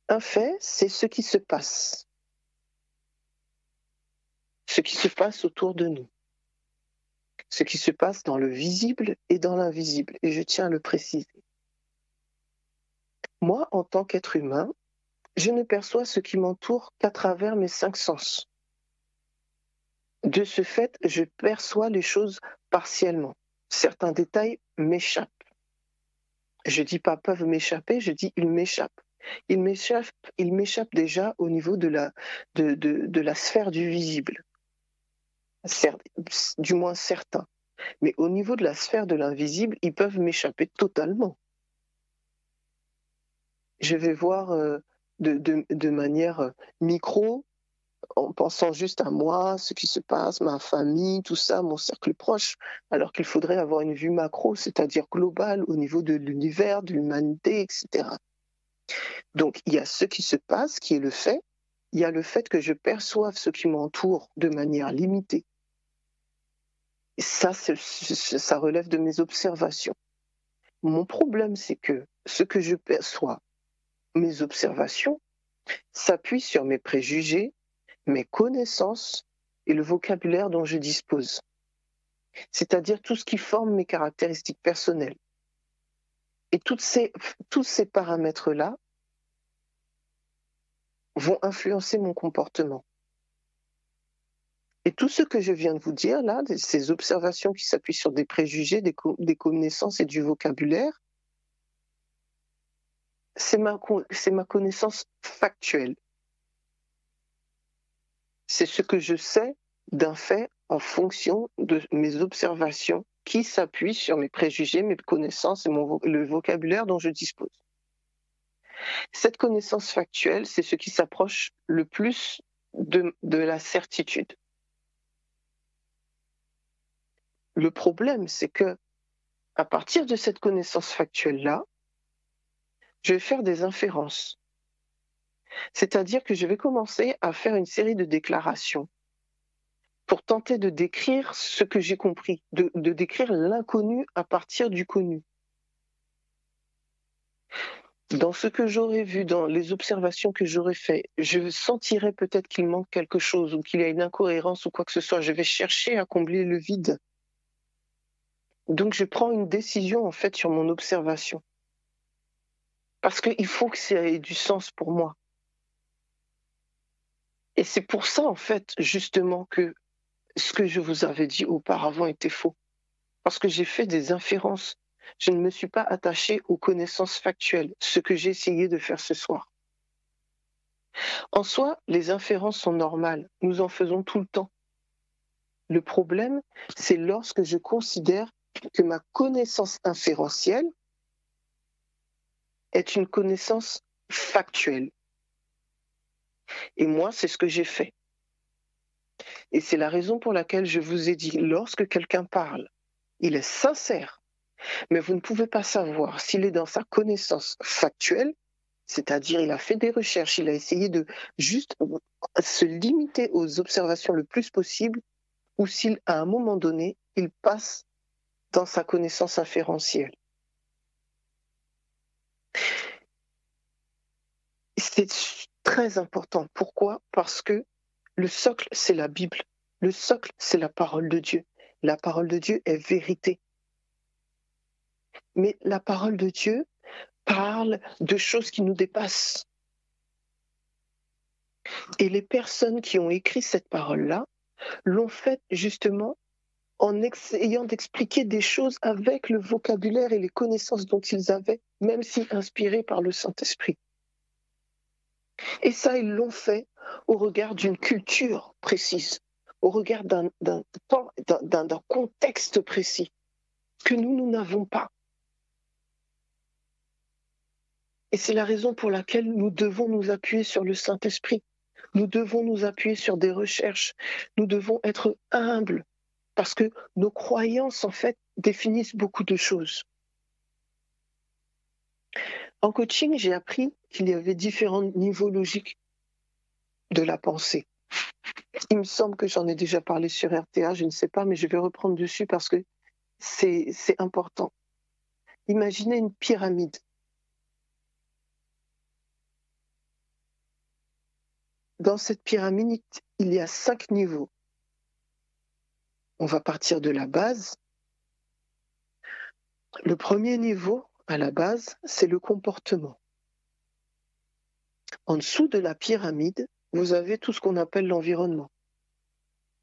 Un fait, c'est ce qui se passe. Ce qui se passe autour de nous. Ce qui se passe dans le visible et dans l'invisible. Et je tiens à le préciser. Moi, en tant qu'être humain, je ne perçois ce qui m'entoure qu'à travers mes 5 sens. De ce fait, je perçois les choses partiellement. Certains détails m'échappent. Je dis pas peuvent m'échapper, je dis ils m'échappent. Ils m'échappent déjà au niveau de la sphère du visible, du moins certains. Mais au niveau de la sphère de l'invisible, ils peuvent m'échapper totalement. Je vais voir de manière micro, en pensant juste à moi, ce qui se passe, ma famille, tout ça, mon cercle proche, alors qu'il faudrait avoir une vue macro, c'est-à-dire globale, au niveau de l'univers, de l'humanité, etc. Donc, il y a ce qui se passe, qui est le fait. Il y a le fait que je perçoive ce qui m'entoure de manière limitée. Et ça relève de mes observations. Mon problème, c'est que ce que je perçois, mes observations, s'appuient sur mes préjugés, mes connaissances et le vocabulaire dont je dispose. C'est-à-dire tout ce qui forme mes caractéristiques personnelles. Et tous ces paramètres-là vont influencer mon comportement. Et tout ce que je viens de vous dire là, ces observations qui s'appuient sur des préjugés, des connaissances et du vocabulaire, c'est ma connaissance factuelle. C'est ce que je sais d'un fait en fonction de mes observations qui s'appuient sur mes préjugés, mes connaissances et le vocabulaire dont je dispose. Cette connaissance factuelle, c'est ce qui s'approche le plus de la certitude. Le problème, c'est que à partir de cette connaissance factuelle-là, je vais faire des inférences. C'est-à-dire que je vais commencer à faire une série de déclarations pour tenter de décrire ce que j'ai compris, de décrire l'inconnu à partir du connu. Dans ce que j'aurais vu, dans les observations que j'aurais faites, je sentirais peut-être qu'il manque quelque chose ou qu'il y a une incohérence ou quoi que ce soit. Je vais chercher à combler le vide. Donc je prends une décision en fait sur mon observation. Parce qu'il faut que ça ait du sens pour moi. Et c'est pour ça, en fait, justement, que ce que je vous avais dit auparavant était faux. Parce que j'ai fait des inférences. Je ne me suis pas attachée aux connaissances factuelles, ce que j'ai essayé de faire ce soir. En soi, les inférences sont normales. Nous en faisons tout le temps. Le problème, c'est lorsque je considère que ma connaissance inférentielle est une connaissance factuelle. Et moi, c'est ce que j'ai fait. Et c'est la raison pour laquelle je vous ai dit, lorsque quelqu'un parle, il est sincère, mais vous ne pouvez pas savoir s'il est dans sa connaissance factuelle, c'est-à-dire il a fait des recherches, il a essayé de juste se limiter aux observations le plus possible, ou s'il, à un moment donné, il passe dans sa connaissance inférentielle. C'est très important. Pourquoi? Parce que le socle, c'est la Bible. Le socle, c'est la parole de Dieu. La parole de Dieu est vérité. Mais la parole de Dieu parle de choses qui nous dépassent. Et les personnes qui ont écrit cette parole-là l'ont faite justement en essayant d'expliquer des choses avec le vocabulaire et les connaissances dont ils avaient, même si inspirés par le Saint-Esprit. Et ça, ils l'ont fait au regard d'une culture précise, au regard d'un contexte précis que nous n'avons pas. Et c'est la raison pour laquelle nous devons nous appuyer sur le Saint-Esprit. Nous devons nous appuyer sur des recherches. Nous devons être humbles parce que nos croyances, en fait, définissent beaucoup de choses. En coaching, j'ai appris qu'il y avait différents niveaux logiques de la pensée. Il me semble que j'en ai déjà parlé sur RTA, je ne sais pas, mais je vais reprendre dessus parce que c'est important. Imaginez une pyramide. Dans cette pyramide, il y a 5 niveaux. On va partir de la base. Le premier niveau, à la base, c'est le comportement. En dessous de la pyramide, vous avez tout ce qu'on appelle l'environnement,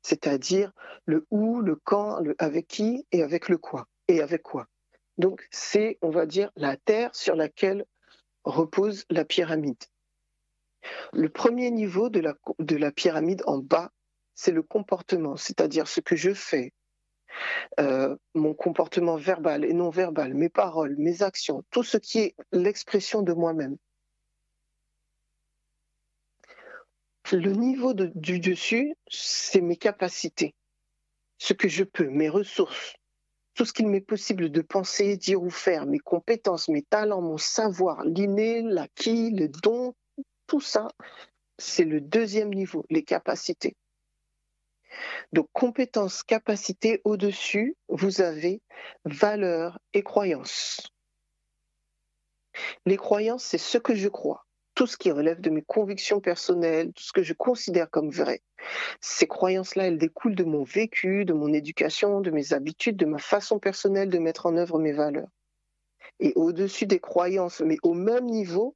c'est-à-dire le où, le quand, le avec qui et avec le quoi, et avec quoi. Donc c'est, on va dire, la terre sur laquelle repose la pyramide. Le premier niveau de la pyramide en bas, c'est le comportement, c'est-à-dire ce que je fais, mon comportement verbal et non verbal, mes paroles, mes actions, tout ce qui est l'expression de moi-même. Le niveau du dessus, c'est mes capacités, ce que je peux, mes ressources, tout ce qu'il m'est possible de penser, dire ou faire, mes compétences, mes talents, mon savoir, l'inné, l'acquis, le don, tout ça, c'est le deuxième niveau, les capacités. Donc, compétences, capacités, au-dessus, vous avez valeurs et croyances. Les croyances, c'est ce que je crois, tout ce qui relève de mes convictions personnelles, tout ce que je considère comme vrai. Ces croyances-là, elles découlent de mon vécu, de mon éducation, de mes habitudes, de ma façon personnelle de mettre en œuvre mes valeurs. Et au-dessus des croyances, mais au même niveau,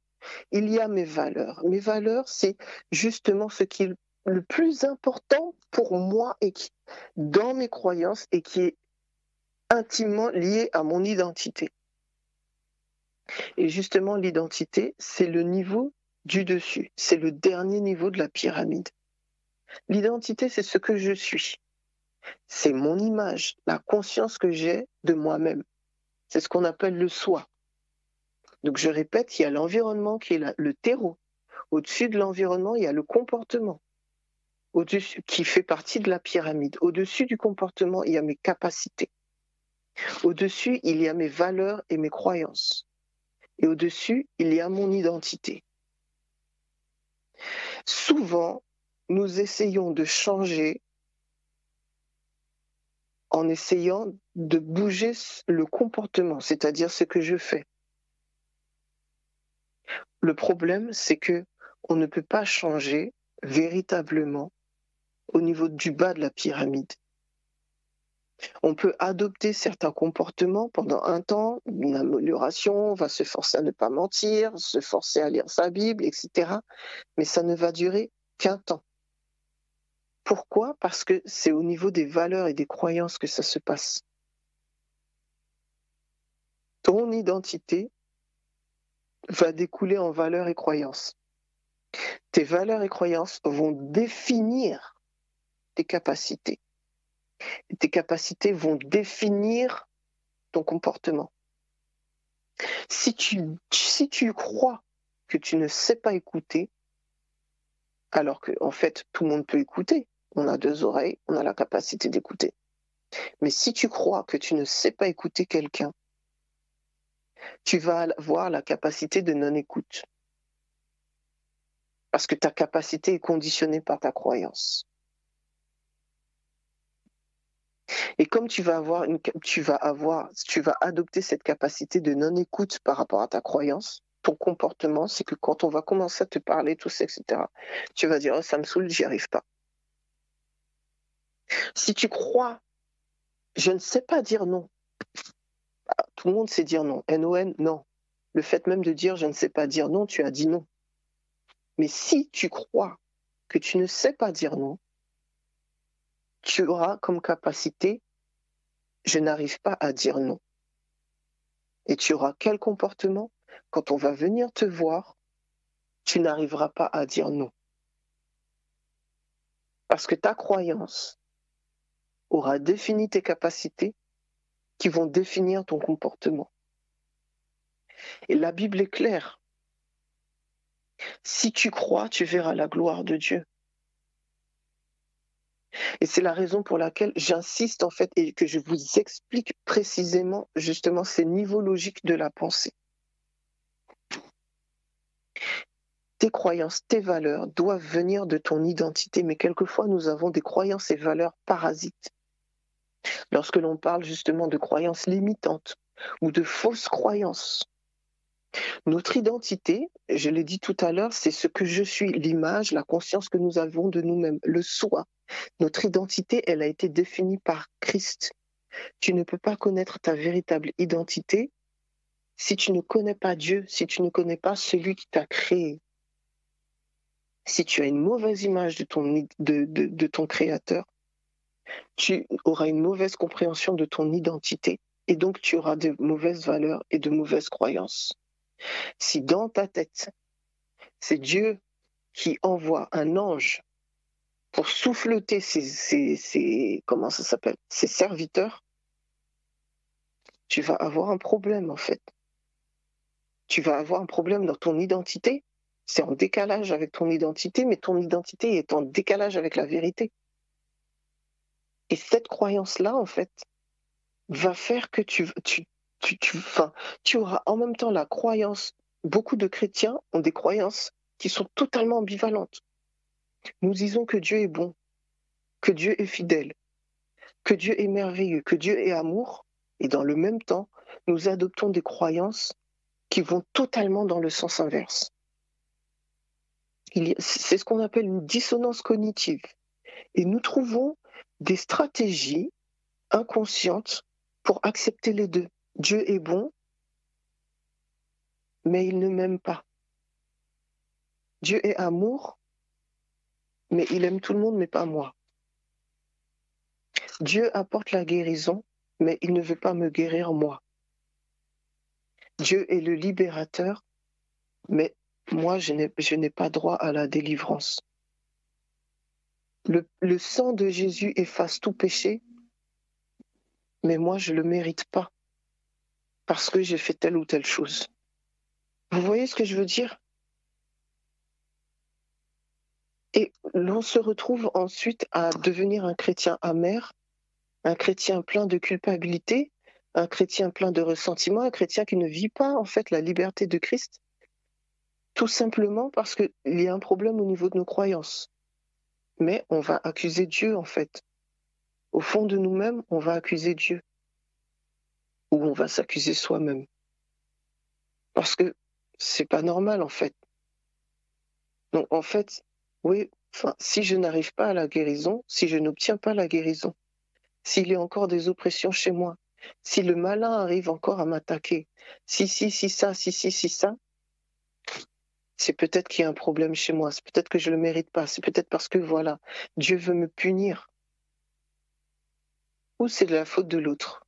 il y a mes valeurs. Mes valeurs, c'est justement ce qui est le plus important pour moi et qui, dans mes croyances et qui est intimement lié à mon identité. Et justement, l'identité, c'est le niveau du dessus. C'est le dernier niveau de la pyramide. L'identité, c'est ce que je suis. C'est mon image, la conscience que j'ai de moi-même. C'est ce qu'on appelle le soi. Donc je répète, il y a l'environnement qui est le terreau. Au-dessus de l'environnement, il y a le comportement au-dessus, qui fait partie de la pyramide. Au-dessus du comportement, il y a mes capacités. Au-dessus, il y a mes valeurs et mes croyances. Et au-dessus, il y a mon identité. Souvent, nous essayons de changer en essayant de bouger le comportement, c'est-à-dire ce que je fais. Le problème, c'est que on ne peut pas changer véritablement au niveau du bas de la pyramide. On peut adopter certains comportements pendant un temps, une amélioration, on va se forcer à ne pas mentir, se forcer à lire sa Bible, etc. Mais ça ne va durer qu'un temps. Pourquoi ? Parce que c'est au niveau des valeurs et des croyances que ça se passe. Ton identité va découler en valeurs et croyances. Tes valeurs et croyances vont définir tes capacités. Et tes capacités vont définir ton comportement. Si tu crois que tu ne sais pas écouter, alors que en fait tout le monde peut écouter, on a 2 oreilles, on a la capacité d'écouter. Mais si tu crois que tu ne sais pas écouter quelqu'un, tu vas avoir la capacité de non-écoute. Parce que ta capacité est conditionnée par ta croyance. Et comme tu vas adopter cette capacité de non-écoute par rapport à ta croyance, ton comportement, c'est que quand on va commencer à te parler, tout ça, etc., tu vas dire « oh, ça me saoule, j'y arrive pas ». Si tu crois « je ne sais pas dire non », tout le monde sait dire non. N-O-N, non. Le fait même de dire « je ne sais pas dire non », tu as dit non. Mais si tu crois que tu ne sais pas dire non, tu auras comme capacité je n'arrive pas à dire non. Et tu auras quel comportement? Quand on va venir te voir, tu n'arriveras pas à dire non. Parce que ta croyance aura défini tes capacités qui vont définir ton comportement. Et la Bible est claire. Si tu crois, tu verras la gloire de Dieu. Et c'est la raison pour laquelle j'insiste en fait et que je vous explique précisément justement ces niveaux logiques de la pensée. Tes croyances, tes valeurs doivent venir de ton identité, mais quelquefois nous avons des croyances et valeurs parasites. Lorsque l'on parle justement de croyances limitantes ou de fausses croyances, notre identité, je l'ai dit tout à l'heure, c'est ce que je suis, l'image, la conscience que nous avons de nous-mêmes, le soi. Notre identité, elle a été définie par Christ. Tu ne peux pas connaître ta véritable identité si tu ne connais pas Dieu, si tu ne connais pas celui qui t'a créé. Si tu as une mauvaise image de ton Créateur, tu auras une mauvaise compréhension de ton identité et donc tu auras de mauvaises valeurs et de mauvaises croyances. Si dans ta tête, c'est Dieu qui envoie un ange pour souffleter ses serviteurs, tu vas avoir un problème en fait. Tu vas avoir un problème dans ton identité. C'est en décalage avec ton identité, mais ton identité est en décalage avec la vérité. Et cette croyance-là, en fait, va faire que tu auras en même temps la croyance. Beaucoup de chrétiens ont des croyances qui sont totalement ambivalentes. Nous disons que Dieu est bon, que Dieu est fidèle, que Dieu est merveilleux, que Dieu est amour, et dans le même temps, nous adoptons des croyances qui vont totalement dans le sens inverse. C'est ce qu'on appelle une dissonance cognitive. Et nous trouvons des stratégies inconscientes pour accepter les deux. Dieu est bon, mais il ne m'aime pas. Dieu est amour, mais il aime tout le monde, mais pas moi. Dieu apporte la guérison, mais il ne veut pas me guérir moi. Dieu est le libérateur, mais moi, je n'ai pas droit à la délivrance. Le sang de Jésus efface tout péché, mais moi, je ne le mérite pas parce que j'ai fait telle ou telle chose. Vous voyez ce que je veux dire? Et l'on se retrouve ensuite à devenir un chrétien amer, un chrétien plein de culpabilité, un chrétien plein de ressentiment, un chrétien qui ne vit pas en fait la liberté de Christ, tout simplement parce qu'il y a un problème au niveau de nos croyances. Mais on va accuser Dieu en fait. Au fond de nous-mêmes, on va accuser Dieu. Ou on va s'accuser soi-même. Parce que c'est pas normal en fait. Donc en fait, oui, si je n'arrive pas à la guérison, si je n'obtiens pas la guérison, s'il y a encore des oppressions chez moi, si le malin arrive encore à m'attaquer, si ça, c'est peut-être qu'il y a un problème chez moi, c'est peut-être que je ne le mérite pas, c'est peut-être parce que voilà, Dieu veut me punir. Ou c'est de la faute de l'autre.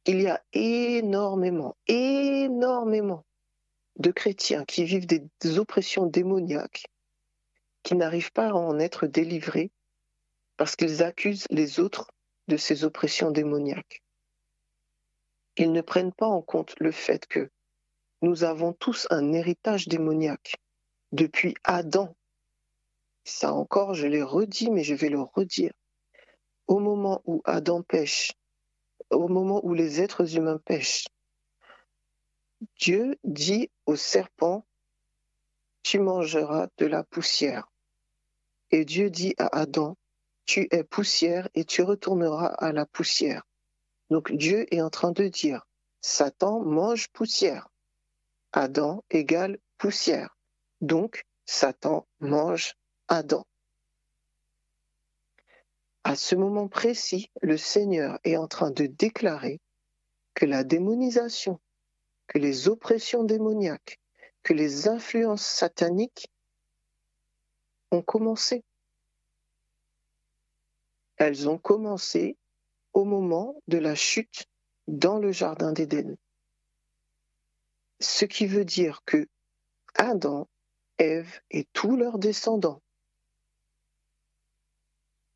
Il y a énormément de chrétiens qui vivent des oppressions démoniaques, qui n'arrivent pas à en être délivrés parce qu'ils accusent les autres de ces oppressions démoniaques. Ils ne prennent pas en compte le fait que nous avons tous un héritage démoniaque depuis Adam. Ça encore, je l'ai redit, mais je vais le redire. Au moment où Adam pêche, au moment où les êtres humains pêchent, Dieu dit au serpent, tu mangeras de la poussière. Et Dieu dit à Adam, tu es poussière et tu retourneras à la poussière. Donc Dieu est en train de dire, Satan mange poussière. Adam égale poussière. Donc Satan mange Adam. À ce moment précis, le Seigneur est en train de déclarer que la démonisation, que les oppressions démoniaques, que les influences sataniques ont commencé. Elles ont commencé au moment de la chute dans le jardin d'Éden. Ce qui veut dire que Adam, Ève et tous leurs descendants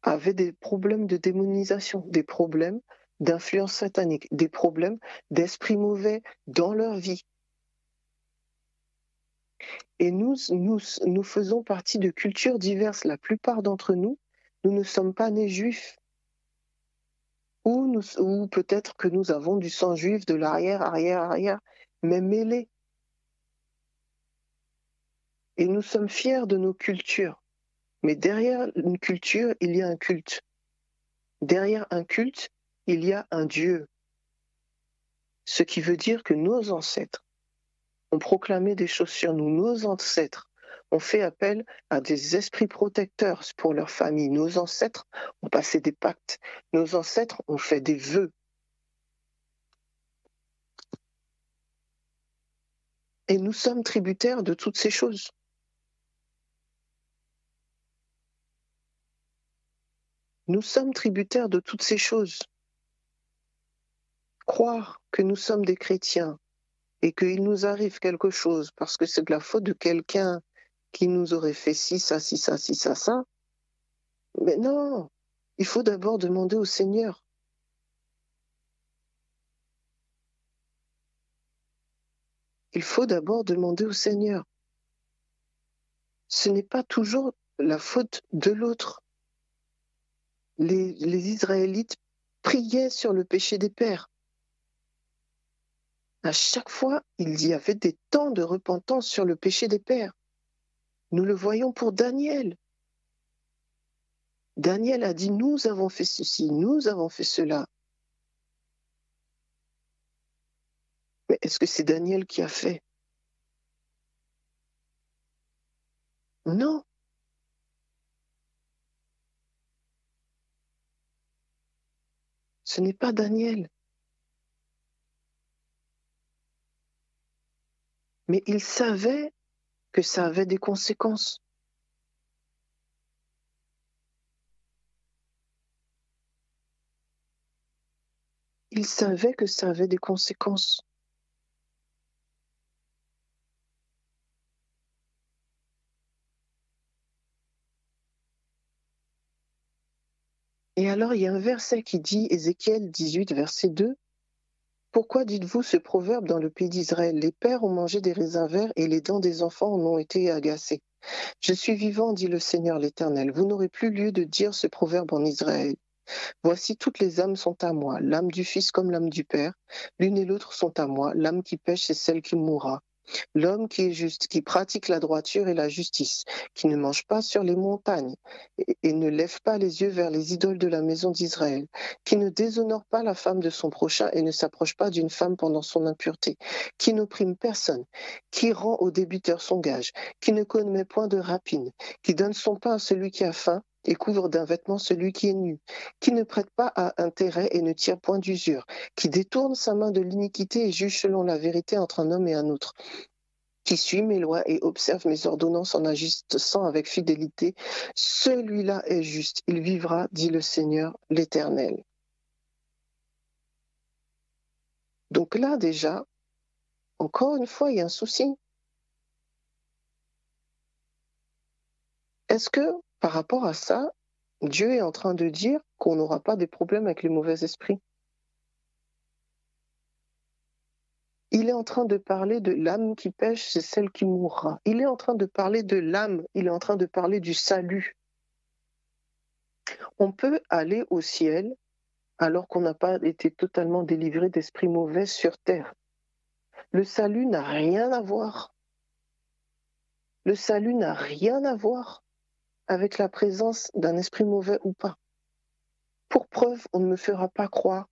avaient des problèmes de démonisation, des problèmes d'influence satanique, des problèmes d'esprits mauvais dans leur vie. Et nous faisons partie de cultures diverses. La plupart d'entre nous, nous ne sommes pas nés juifs. Ou peut-être que nous avons du sang juif de l'arrière, mais mêlé. Et nous sommes fiers de nos cultures. Mais derrière une culture, il y a un culte. Derrière un culte, il y a un Dieu. Ce qui veut dire que nos ancêtres ont proclamé des choses sur nous. Nos ancêtres ont fait appel à des esprits protecteurs pour leur famille. Nos ancêtres ont passé des pactes. Nos ancêtres ont fait des vœux. Et nous sommes tributaires de toutes ces choses. Nous sommes tributaires de toutes ces choses. Croire que nous sommes des chrétiens et qu'il nous arrive quelque chose parce que c'est de la faute de quelqu'un qui nous aurait fait ci, ça, ça. Mais non, il faut d'abord demander au Seigneur. Il faut d'abord demander au Seigneur. Ce n'est pas toujours la faute de l'autre. Les Israélites priaient sur le péché des pères. À chaque fois, il y avait des temps de repentance sur le péché des pères. Nous le voyons pour Daniel. Daniel a dit, nous avons fait ceci, nous avons fait cela. Mais est-ce que c'est Daniel qui a fait? Non. Ce n'est pas Daniel. Mais il savait que ça avait des conséquences. Il savait que ça avait des conséquences. Et alors, il y a un verset qui dit, Ézéchiel 18, verset 2, « Pourquoi dites-vous ce proverbe dans le pays d'Israël? Les pères ont mangé des raisins verts et les dents des enfants en ont été agacées. Je suis vivant, dit le Seigneur l'Éternel. Vous n'aurez plus lieu de dire ce proverbe en Israël. Voici, toutes les âmes sont à moi, l'âme du Fils comme l'âme du Père. L'une et l'autre sont à moi, l'âme qui pêche, c'est celle qui mourra. L'homme qui est juste, qui pratique la droiture et la justice, qui ne mange pas sur les montagnes et ne lève pas les yeux vers les idoles de la maison d'Israël, qui ne déshonore pas la femme de son prochain et ne s'approche pas d'une femme pendant son impureté, qui n'opprime personne, qui rend au débiteur son gage, qui ne commet point de rapine, qui donne son pain à celui qui a faim et couvre d'un vêtement celui qui est nu, qui ne prête pas à intérêt et ne tire point d'usure, qui détourne sa main de l'iniquité et juge selon la vérité entre un homme et un autre, qui suit mes lois et observe mes ordonnances en agissant avec fidélité, celui-là est juste, il vivra, dit le Seigneur l'Éternel. » Donc là déjà, encore une fois, il y a un souci. Est-ce que par rapport à ça, Dieu est en train de dire qu'on n'aura pas des problèmes avec les mauvais esprits? Il est en train de parler de l'âme qui pêche, c'est celle qui mourra. Il est en train de parler de l'âme, il est en train de parler du salut. On peut aller au ciel alors qu'on n'a pas été totalement délivré d'esprits mauvais sur terre. Le salut n'a rien à voir. Le salut n'a rien à voir avec la présence d'un esprit mauvais ou pas. Pour preuve, on ne me fera pas croire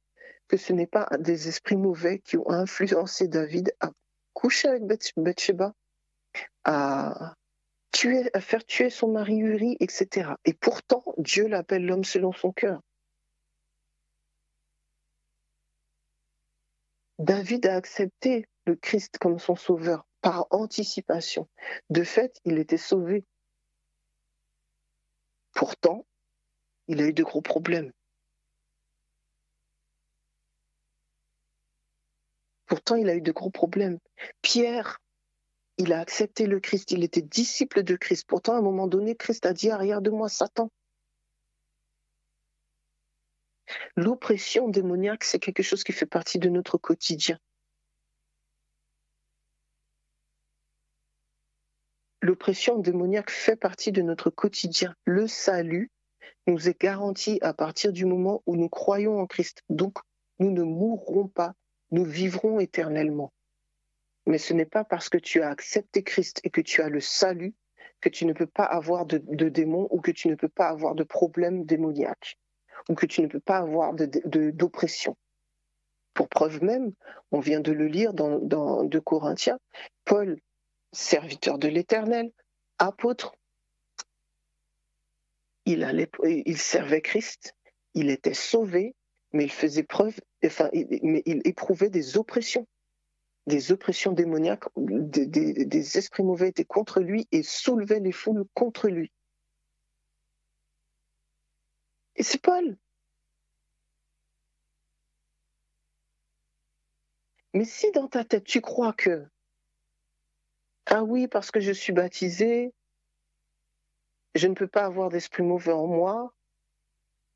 que ce n'est pas des esprits mauvais qui ont influencé David à coucher avec Bathsheba, à faire tuer son mari Uri, etc. Et pourtant, Dieu l'appelle l'homme selon son cœur. David a accepté le Christ comme son sauveur par anticipation. De fait, il était sauvé. Pourtant, il a eu de gros problèmes. Pourtant, il a eu de gros problèmes. Pierre, il a accepté le Christ, il était disciple de Christ. Pourtant, à un moment donné, Christ a dit, arrière de moi, Satan. L'oppression démoniaque, c'est quelque chose qui fait partie de notre quotidien. L'oppression démoniaque fait partie de notre quotidien. Le salut nous est garanti à partir du moment où nous croyons en Christ. Donc, nous ne mourrons pas, nous vivrons éternellement. Mais ce n'est pas parce que tu as accepté Christ et que tu as le salut que tu ne peux pas avoir de démons ou que tu ne peux pas avoir de problèmes démoniaques ou que tu ne peux pas avoir d'oppression. Pour preuve même, on vient de le lire dans 2 Corinthiens, Paul, serviteur de l'Éternel, apôtre, il servait Christ, il était sauvé, mais il éprouvait des oppressions démoniaques, des esprits mauvais étaient contre lui et soulevaient les foules contre lui. Et c'est Paul. Mais si dans ta tête tu crois que, ah oui, parce que je suis baptisé, je ne peux pas avoir d'esprit mauvais en moi,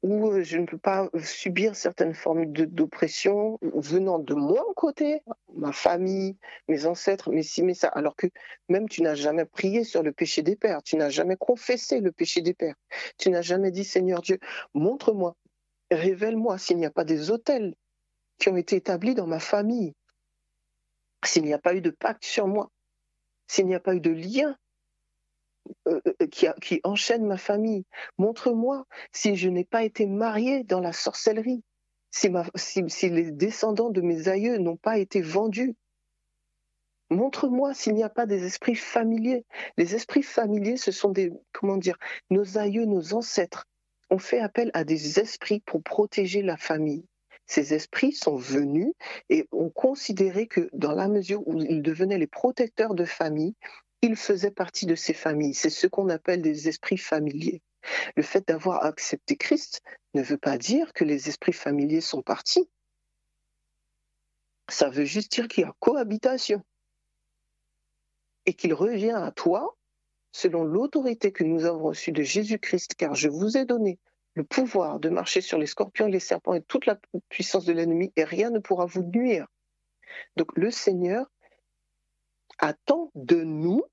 ou je ne peux pas subir certaines formes d'oppression venant de mon côté, ma famille, mes ancêtres, mes ci, mes ça, alors que même tu n'as jamais prié sur le péché des pères, tu n'as jamais confessé le péché des pères, tu n'as jamais dit, Seigneur Dieu, montre-moi, révèle-moi s'il n'y a pas des autels qui ont été établis dans ma famille, s'il n'y a pas eu de pacte sur moi, s'il n'y a pas eu de lien qui enchaîne ma famille. Montre-moi si je n'ai pas été mariée dans la sorcellerie, si les descendants de mes aïeux n'ont pas été vendus. Montre-moi s'il n'y a pas des esprits familiers. Les esprits familiers, ce sont nos aïeux, nos ancêtres ont fait appel à des esprits pour protéger la famille. Ces esprits sont venus et ont considéré que dans la mesure où ils devenaient les protecteurs de famille, ils faisaient partie de ces familles. C'est ce qu'on appelle des esprits familiers. Le fait d'avoir accepté Christ ne veut pas dire que les esprits familiers sont partis. Ça veut juste dire qu'il y a cohabitation et qu'il revient à toi, selon l'autorité que nous avons reçue de Jésus-Christ, car je vous ai donné le pouvoir de marcher sur les scorpions et les serpents et toute la puissance de l'ennemi, et rien ne pourra vous nuire. Donc le Seigneur attend de nous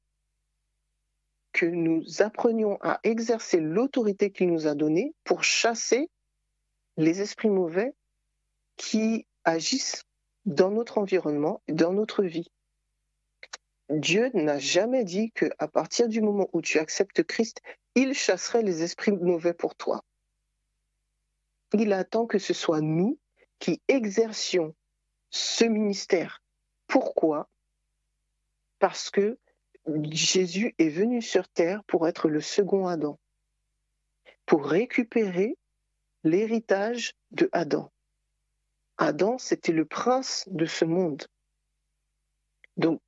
que nous apprenions à exercer l'autorité qu'il nous a donnée pour chasser les esprits mauvais qui agissent dans notre environnement, dans notre vie. Dieu n'a jamais dit qu'à partir du moment où tu acceptes Christ, il chasserait les esprits mauvais pour toi. Il attend que ce soit nous qui exercions ce ministère. Pourquoi ? Parce que Jésus est venu sur terre pour être le second Adam, pour récupérer l'héritage de Adam. Adam, c'était le prince de ce monde. Donc,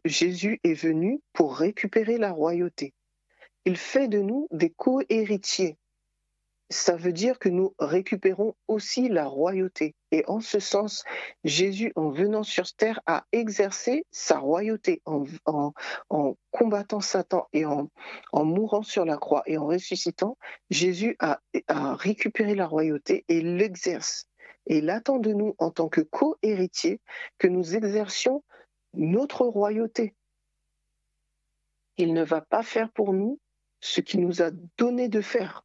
Jésus est venu pour récupérer la royauté. Il fait de nous des co-héritiers. Ça veut dire que nous récupérons aussi la royauté. Et en ce sens, Jésus, en venant sur terre, a exercé sa royauté en combattant Satan et en mourant sur la croix et en ressuscitant. Jésus a récupéré la royauté et l'exerce. Et il attend de nous, en tant que co-héritiers, que nous exercions notre royauté. Il ne va pas faire pour nous ce qu'il nous a donné de faire.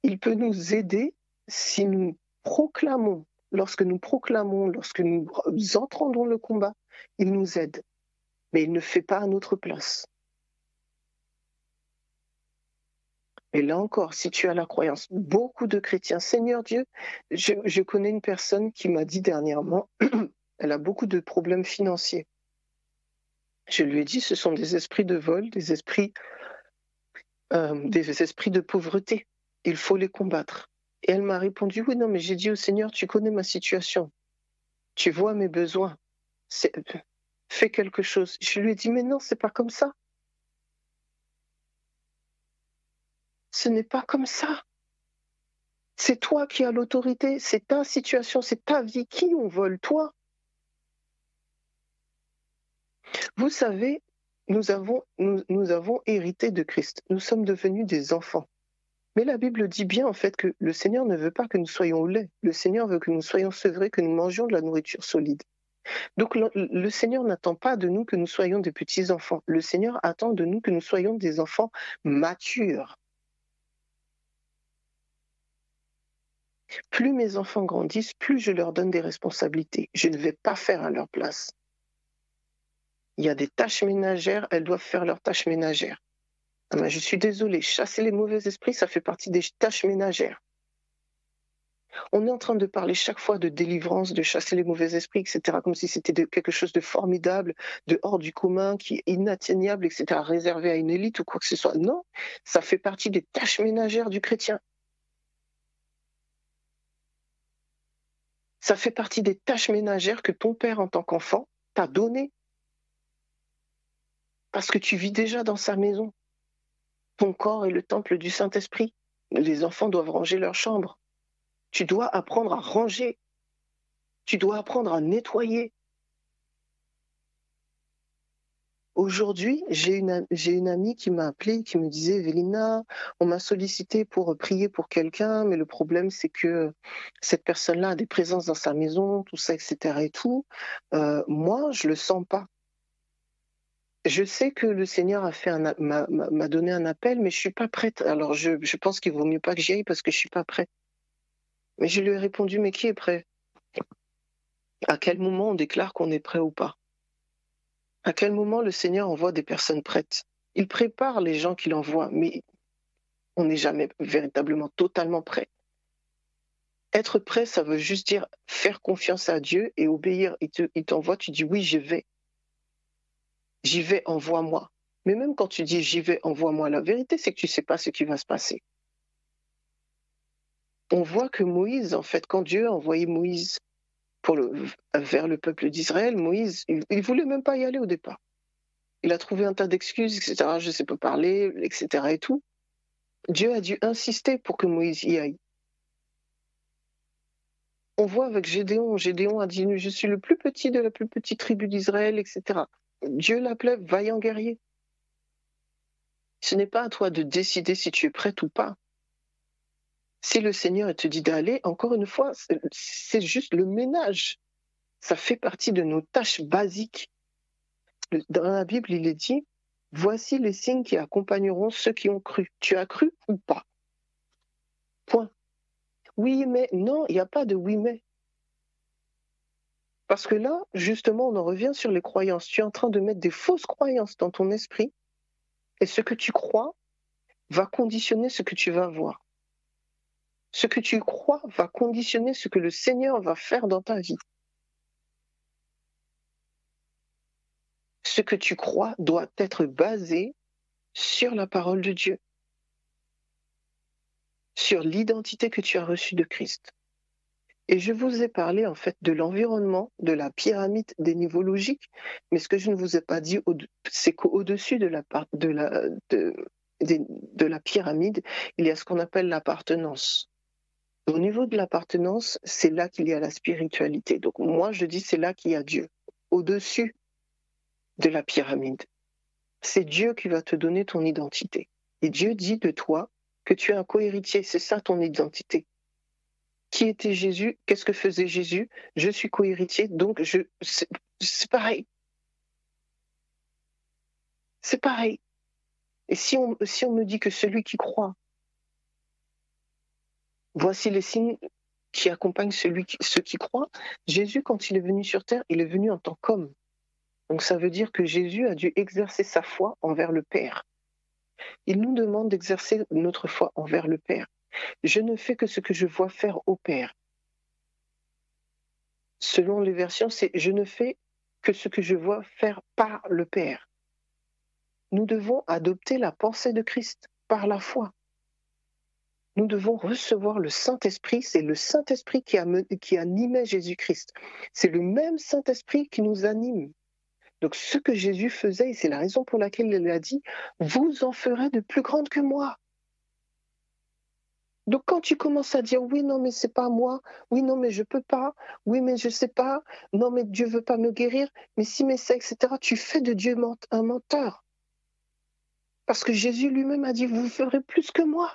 Il peut nous aider si nous proclamons, lorsque nous entrons dans le combat, il nous aide. Mais il ne fait pas à notre place. Et là encore, si tu as la croyance, beaucoup de chrétiens, Seigneur Dieu, je connais une personne qui m'a dit dernièrement, elle a beaucoup de problèmes financiers. Je lui ai dit, ce sont des esprits de vol, des esprits de pauvreté. Il faut les combattre. Et elle m'a répondu, oui, non, mais j'ai dit au Seigneur, tu connais ma situation. Tu vois mes besoins. Fais quelque chose. Je lui ai dit, mais non, c'est pas comme ça. Ce n'est pas comme ça. C'est toi qui as l'autorité, c'est ta situation, c'est ta vie. Qui on vole? Toi. Vous savez, nous avons hérité de Christ. Nous sommes devenus des enfants. Mais la Bible dit bien en fait que le Seigneur ne veut pas que nous soyons au lait. Le Seigneur veut que nous soyons sevrés, que nous mangions de la nourriture solide. Donc le Seigneur n'attend pas de nous que nous soyons des petits-enfants. Le Seigneur attend de nous que nous soyons des enfants matures. Plus mes enfants grandissent, plus je leur donne des responsabilités. Je ne vais pas faire à leur place. Il y a des tâches ménagères, elles doivent faire leurs tâches ménagères. Ah ben, je suis désolée, chasser les mauvais esprits, ça fait partie des tâches ménagères. On est en train de parler chaque fois de délivrance, de chasser les mauvais esprits, etc., comme si c'était quelque chose de formidable, de hors du commun, qui est inatteignable, etc., réservé à une élite ou quoi que ce soit. Non, ça fait partie des tâches ménagères du chrétien. Ça fait partie des tâches ménagères que ton père, en tant qu'enfant, t'a données. Parce que tu vis déjà dans sa maison. Ton corps est le temple du Saint-Esprit. Les enfants doivent ranger leur chambre. Tu dois apprendre à ranger. Tu dois apprendre à nettoyer. Aujourd'hui, j'ai une amie qui m'a appelée, qui me disait, Vélina, on m'a sollicité pour prier pour quelqu'un, mais le problème, c'est que cette personne-là a des présences dans sa maison, tout ça, etc. et tout. Moi, je le sens pas. Je sais que le Seigneur m'a donné un appel, mais je suis pas prête. Alors, je pense qu'il vaut mieux pas que j'y aille parce que je suis pas prête. Mais je lui ai répondu, mais qui est prêt? À quel moment on déclare qu'on est prêt ou pas? À quel moment le Seigneur envoie des personnes prêtes? Il prépare les gens qu'il envoie, mais on n'est jamais véritablement totalement prêt. Être prêt, ça veut juste dire faire confiance à Dieu et obéir. Il t'envoie, tu dis oui, je vais. J'y vais, envoie-moi. Mais même quand tu dis j'y vais, envoie-moi, la vérité, c'est que tu ne sais pas ce qui va se passer. On voit que Moïse, en fait, quand Dieu a envoyé Moïse vers le peuple d'Israël, Moïse, il ne voulait même pas y aller au départ. Il a trouvé un tas d'excuses, etc. Je ne sais pas parler, etc. et tout. Dieu a dû insister pour que Moïse y aille. On voit avec Gédéon, Gédéon a dit « Je suis le plus petit de la plus petite tribu d'Israël, etc. » Dieu l'appelait vaillant guerrier. Ce n'est pas à toi de décider si tu es prête ou pas. Si le Seigneur te dit d'aller, encore une fois, c'est juste le ménage. Ça fait partie de nos tâches basiques. Dans la Bible, il est dit « Voici les signes qui accompagneront ceux qui ont cru. » Tu as cru ou pas? Point. Oui, mais non, il n'y a pas de oui, mais. Parce que là, justement, on en revient sur les croyances. Tu es en train de mettre des fausses croyances dans ton esprit et ce que tu crois va conditionner ce que tu vas voir. Ce que tu crois va conditionner ce que le Seigneur va faire dans ta vie. Ce que tu crois doit être basé sur la parole de Dieu, sur l'identité que tu as reçue de Christ. Et je vous ai parlé en fait de l'environnement, de la pyramide des niveaux logiques, mais ce que je ne vous ai pas dit, c'est qu'au-dessus de la pyramide, il y a ce qu'on appelle l'appartenance. Au niveau de l'appartenance, c'est là qu'il y a la spiritualité. Donc moi, je dis c'est là qu'il y a Dieu. Au-dessus de la pyramide, c'est Dieu qui va te donner ton identité. Et Dieu dit de toi que tu es un co-héritier, c'est ça ton identité. Qui était Jésus? Qu'est-ce que faisait Jésus? Je suis co-héritier, donc c'est pareil. C'est pareil. Et si on me dit que celui qui croit, voici les signes qui accompagnent ceux qui croient, Jésus, quand il est venu sur terre, il est venu en tant qu'homme. Donc ça veut dire que Jésus a dû exercer sa foi envers le Père. Il nous demande d'exercer notre foi envers le Père. Je ne fais que ce que je vois faire au Père. Selon les versions, c'est « je ne fais que ce que je vois faire par le Père ». Nous devons adopter la pensée de Christ par la foi. Nous devons recevoir le Saint-Esprit. C'est le Saint-Esprit qui animait Jésus-Christ. C'est le même Saint-Esprit qui nous anime. Donc ce que Jésus faisait, et c'est la raison pour laquelle il a dit « Vous en ferez de plus grandes que moi ». Donc quand tu commences à dire oui, non, mais c'est pas moi, oui, non, mais je peux pas, oui, mais je sais pas, non, mais Dieu veut pas me guérir, mais si, mais ça, etc., tu fais de Dieu un menteur. Parce que Jésus lui-même a dit, vous ferez plus que moi.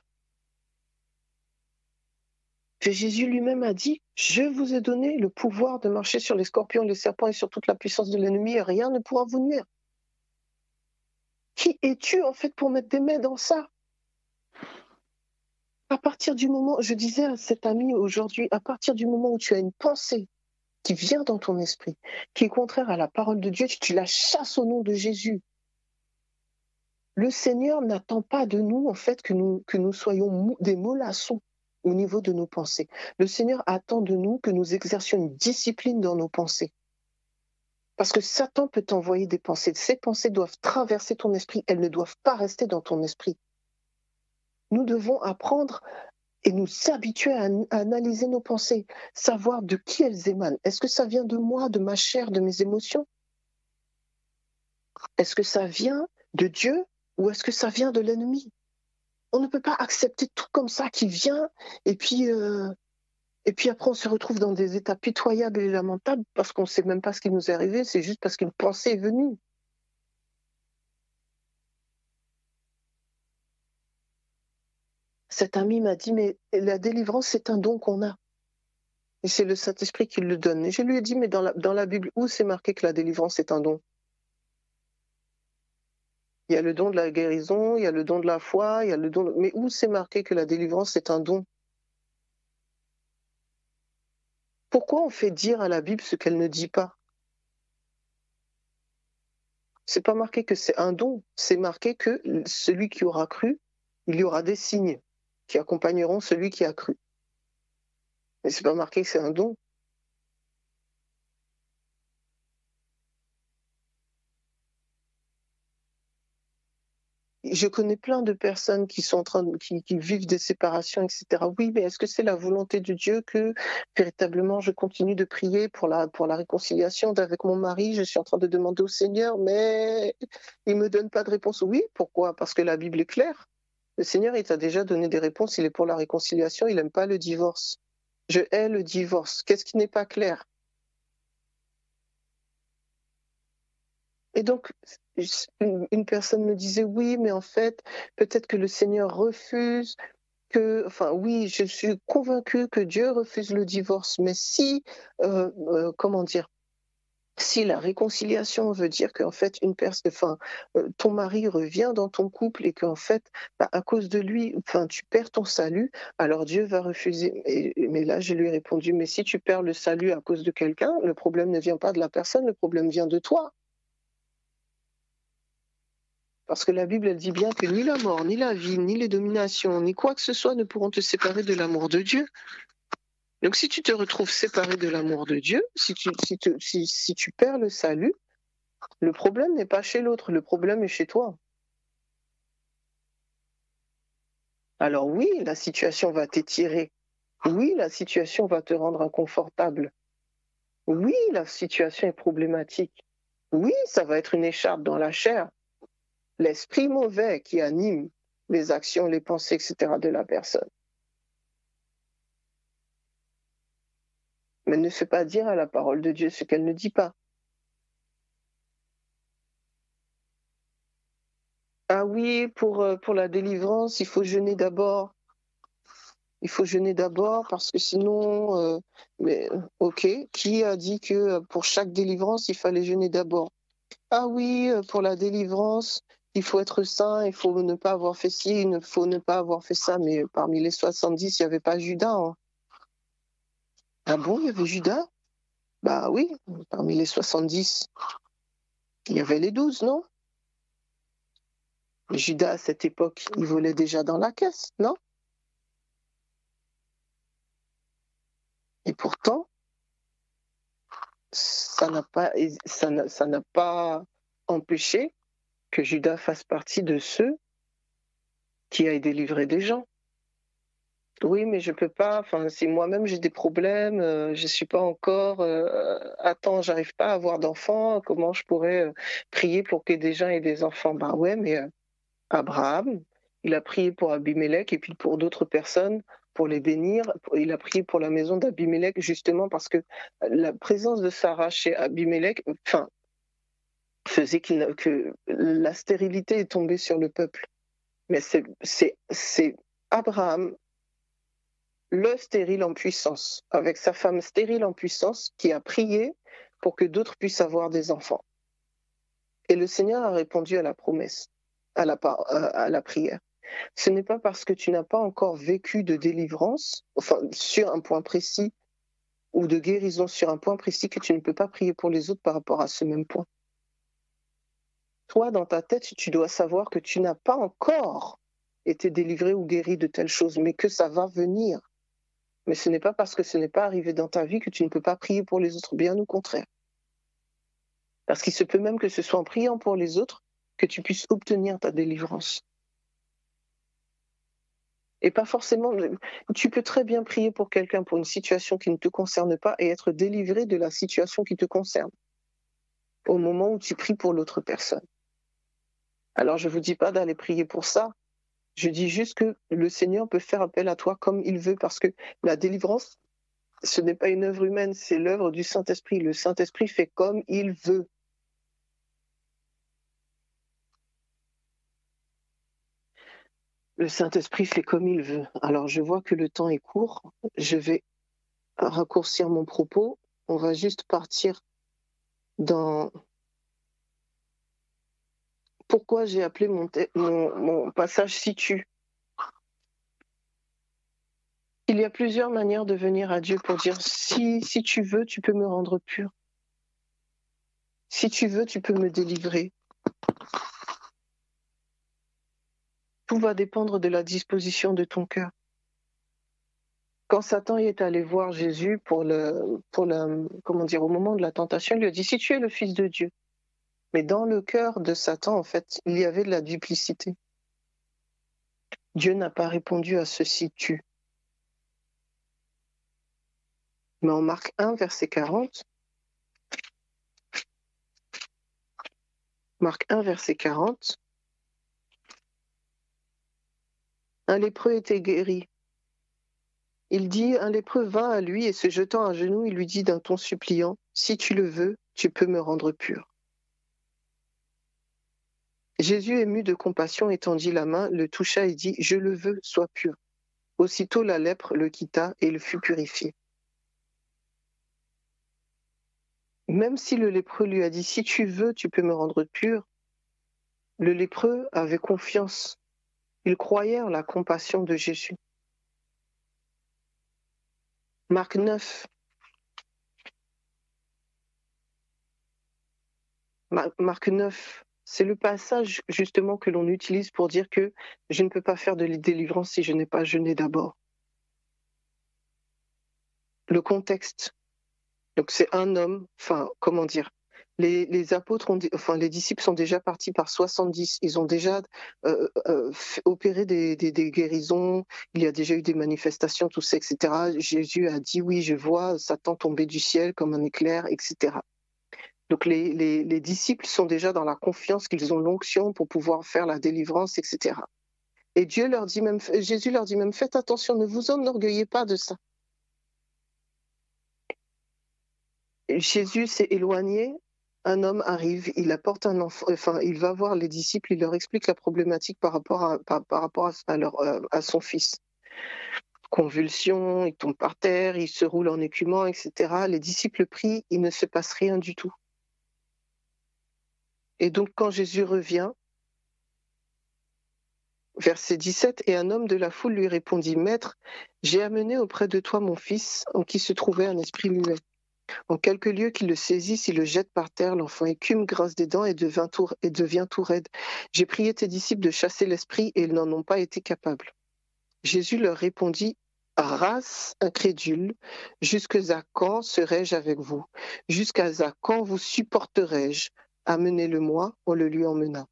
Que Jésus lui-même a dit, je vous ai donné le pouvoir de marcher sur les scorpions, les serpents et sur toute la puissance de l'ennemi, et rien ne pourra vous nuire. Qui es-tu en fait pour mettre des mains dans ça? À partir du moment, je disais à cet ami aujourd'hui, à partir du moment où tu as une pensée qui vient dans ton esprit, qui est contraire à la parole de Dieu, tu la chasses au nom de Jésus. Le Seigneur n'attend pas de nous, en fait, que nous soyons des mollassons au niveau de nos pensées. Le Seigneur attend de nous que nous exercions une discipline dans nos pensées. Parce que Satan peut t'envoyer des pensées. Ces pensées doivent traverser ton esprit. Elles ne doivent pas rester dans ton esprit. Nous devons apprendre et nous habituer à analyser nos pensées, savoir de qui elles émanent. Est-ce que ça vient de moi, de ma chair, de mes émotions? Est-ce que ça vient de Dieu ou est-ce que ça vient de l'ennemi? On ne peut pas accepter tout comme ça qui vient et puis après on se retrouve dans des états pitoyables et lamentables parce qu'on ne sait même pas ce qui nous est arrivé, c'est juste parce qu'une pensée est venue. Cet ami m'a dit, mais la délivrance, c'est un don qu'on a. Et c'est le Saint-Esprit qui le donne. Et je lui ai dit, mais dans la Bible, où c'est marqué que la délivrance est un don? Il y a le don de la guérison, il y a le don de la foi, il y a le don... Mais où c'est marqué que la délivrance est un don? Pourquoi on fait dire à la Bible ce qu'elle ne dit pas? C'est pas marqué que c'est un don, c'est marqué que celui qui aura cru, il y aura des signes qui accompagneront celui qui a cru. Mais c'est pas marqué que c'est un don. Je connais plein de personnes qui sont en train qui vivent des séparations, etc. Oui, mais est-ce que c'est la volonté de Dieu que véritablement je continue de prier pour la réconciliation avec mon mari? Je suis en train de demander au Seigneur, mais il me donne pas de réponse. Oui, pourquoi? Parce que la Bible est claire. Le Seigneur, il t'a déjà donné des réponses. Il est pour la réconciliation. Il n'aime pas le divorce. Je hais le divorce. Qu'est-ce qui n'est pas clair? Et donc, une personne me disait, oui, mais en fait, peut-être que le Seigneur refuse enfin oui, je suis convaincue que Dieu refuse le divorce, mais si, comment dire, si la réconciliation veut dire qu'en fait ton mari revient dans ton couple et qu'en fait, à cause de lui, tu perds ton salut, alors Dieu va refuser. Mais là, je lui ai répondu, mais si tu perds le salut à cause de quelqu'un, le problème ne vient pas de la personne, le problème vient de toi. Parce que la Bible, elle dit bien que ni la mort, ni la vie, ni les dominations, ni quoi que ce soit ne pourront te séparer de l'amour de Dieu. Donc si tu te retrouves séparé de l'amour de Dieu, si tu perds le salut, le problème n'est pas chez l'autre, le problème est chez toi. Alors oui, la situation va t'étirer. Oui, la situation va te rendre inconfortable. Oui, la situation est problématique. Oui, ça va être une écharpe dans la chair. L'esprit mauvais qui anime les actions, les pensées, etc. de la personne. Mais ne fais pas dire à la parole de Dieu ce qu'elle ne dit pas. Ah oui, pour la délivrance, il faut jeûner d'abord. Il faut jeûner d'abord parce que sinon, mais ok, qui a dit que pour chaque délivrance, il fallait jeûner d'abord? Ah oui, pour la délivrance, il faut être saint, il faut ne pas avoir fait ci, il faut ne pas avoir fait ça. Mais parmi les 70, il n'y avait pas Judas. Hein. Ah bon, il y avait Judas? Bah oui, parmi les 70, il y avait les 12, non? Mais Judas, à cette époque, il volait déjà dans la caisse, non? Et pourtant, ça n'a pas empêché que Judas fasse partie de ceux qui aillent délivrer des gens. Oui, mais je peux pas. Enfin, si moi-même j'ai des problèmes, je suis pas encore. Attends, j'arrive pas à avoir d'enfants. Comment je pourrais prier pour que des gens aient des enfants? Ben ouais, mais Abraham, il a prié pour Abimelech et puis pour d'autres personnes pour les bénir. Il a prié pour la maison d'Abimélec, justement parce que la présence de Sarah chez Abimélec, faisait que la stérilité est tombée sur le peuple. Mais c'est Abraham, le stérile en puissance, avec sa femme stérile en puissance, qui a prié pour que d'autres puissent avoir des enfants. Et le Seigneur a répondu à la promesse, à la prière. Ce n'est pas parce que tu n'as pas encore vécu de délivrance, sur un point précis, ou de guérison sur un point précis, que tu ne peux pas prier pour les autres par rapport à ce même point. Toi, dans ta tête, tu dois savoir que tu n'as pas encore été délivré ou guéri de telle chose, mais que ça va venir. Mais ce n'est pas parce que ce n'est pas arrivé dans ta vie que tu ne peux pas prier pour les autres, bien au contraire. Parce qu'il se peut même que ce soit en priant pour les autres que tu puisses obtenir ta délivrance. Et pas forcément, tu peux très bien prier pour quelqu'un pour une situation qui ne te concerne pas et être délivré de la situation qui te concerne au moment où tu pries pour l'autre personne. Alors je ne vous dis pas d'aller prier pour ça, je dis juste que le Seigneur peut faire appel à toi comme il veut, parce que la délivrance, ce n'est pas une œuvre humaine, c'est l'œuvre du Saint-Esprit. Le Saint-Esprit fait comme il veut. Le Saint-Esprit fait comme il veut. Alors je vois que le temps est court, je vais raccourcir mon propos, on va juste partir dans... Pourquoi j'ai appelé mon passage « Si tu ». Il y a plusieurs manières de venir à Dieu pour dire « Si tu veux, tu peux me rendre pur. Si tu veux, tu peux me délivrer. » Tout va dépendre de la disposition de ton cœur. Quand Satan est allé voir Jésus au moment de la tentation, il lui a dit « Si tu es le Fils de Dieu ». Mais dans le cœur de Satan, en fait, il y avait de la duplicité. Dieu n'a pas répondu à ce « si tu ». Mais en Marc 1, verset 40, Marc 1, verset 40, un lépreux était guéri. Il dit, un lépreux vint à lui et se jetant à genoux, il lui dit d'un ton suppliant, « Si tu le veux, tu peux me rendre pur. » Jésus, ému de compassion, étendit la main, le toucha et dit, « Je le veux, sois pur. » Aussitôt la lèpre le quitta et il fut purifié. Même si le lépreux lui a dit « Si tu veux, tu peux me rendre pur », le lépreux avait confiance. Il croyait en la compassion de Jésus. Marc 9. Marc 9, c'est le passage justement que l'on utilise pour dire que je ne peux pas faire de délivrance si je n'ai pas jeûné d'abord. Le contexte. Donc c'est un homme, les apôtres, les disciples sont déjà partis par 70. Ils ont déjà opéré des guérisons, il y a déjà eu des manifestations, tout ça, etc. Jésus a dit oui, je vois Satan tomber du ciel comme un éclair, etc. Donc les disciples sont déjà dans la confiance qu'ils ont l'onction pour pouvoir faire la délivrance, etc. Et Jésus leur dit même, faites attention, ne vous enorgueillez pas de ça. Jésus s'est éloigné, un homme arrive, il apporte un enfant, il va voir les disciples, il leur explique la problématique par rapport à son fils. Convulsion, il tombe par terre, il se roule en écumant, etc. Les disciples prient, il ne se passe rien du tout. Et donc quand Jésus revient, verset 17, « Et un homme de la foule lui répondit, « Maître, j'ai amené auprès de toi mon fils, en qui se trouvait un esprit muet. En quelques lieux qu'il le saisisse, il le jette par terre, l'enfant écume, grince des dents et devient tout raide. J'ai prié tes disciples de chasser l'esprit et ils n'en ont pas été capables. » Jésus leur répondit, « Race incrédule, jusqu'à quand serai-je avec vous? Jusqu'à quand vous supporterai-je? Amenez-le-moi. » On le lui emmena.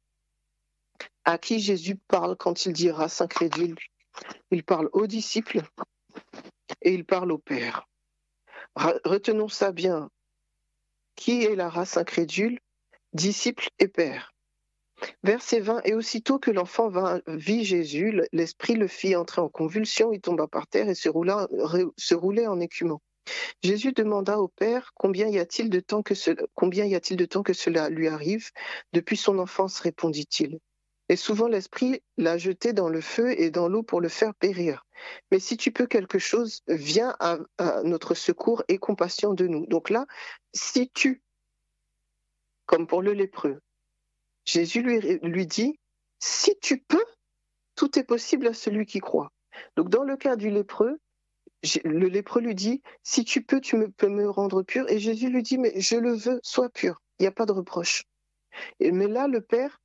À qui Jésus parle quand il dit race incrédule? Il parle aux disciples et il parle au Père. Retenons ça bien. Qui est la race incrédule? Disciples et Père. Verset 20, et aussitôt que l'enfant vit Jésus, l'esprit le fit entrer en convulsion, il tomba par terre et se roulait en écumant. Jésus demanda au Père combien y a-t-il de temps que cela lui arrive. Depuis son enfance, répondit-il. Et souvent l'Esprit l'a jeté dans le feu et dans l'eau pour le faire périr. Mais si tu peux quelque chose, viens à notre secours et compassion de nous. Donc là, si tu, comme pour le lépreux, Jésus lui dit, si tu peux, tout est possible à celui qui croit. Donc dans le cas du lépreux, le lépreux lui dit, si tu peux, peux me rendre pur. Et Jésus lui dit, mais je le veux, sois pur. Il n'y a pas de reproche. Mais là, le Père,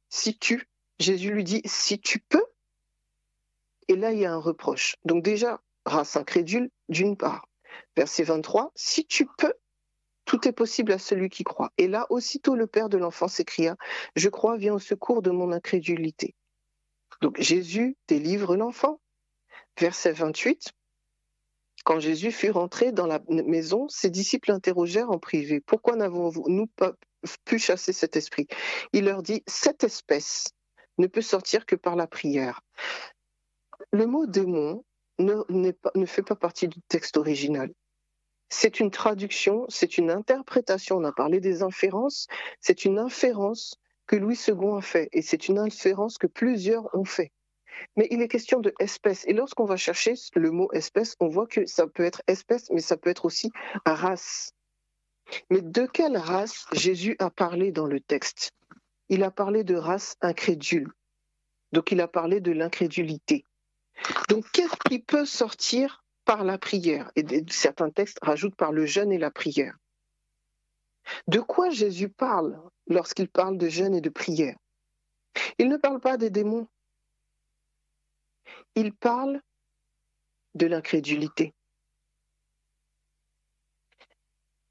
Jésus lui dit, si tu peux. Et là, il y a un reproche. Donc déjà, race incrédule, d'une part. Verset 23, si tu peux, tout est possible à celui qui croit. Et là, aussitôt le père de l'enfant s'écria, je crois, viens au secours de mon incrédulité. Donc Jésus délivre l'enfant. Verset 28, quand Jésus fut rentré dans la maison, ses disciples l'interrogèrent en privé. Pourquoi n'avons-nous pas pu chasser cet esprit? Il leur dit, cette espèce ne peut sortir que par la prière. Le mot démon ne fait pas partie du texte original. C'est une traduction, c'est une interprétation. On a parlé des inférences. C'est une inférence que Louis II a fait et c'est une inférence que plusieurs ont fait. Mais il est question de espèce. Et lorsqu'on va chercher le mot espèce, on voit que ça peut être espèce, mais ça peut être aussi race. Mais de quelle race Jésus a parlé dans le texte? Il a parlé de race incrédule. Donc il a parlé de l'incrédulité. Donc qu'est-ce qui peut sortir par la prière? Et certains textes rajoutent par le jeûne et la prière. De quoi Jésus parle lorsqu'il parle de jeûne et de prière? Il ne parle pas des démons. Il parle de l'incrédulité.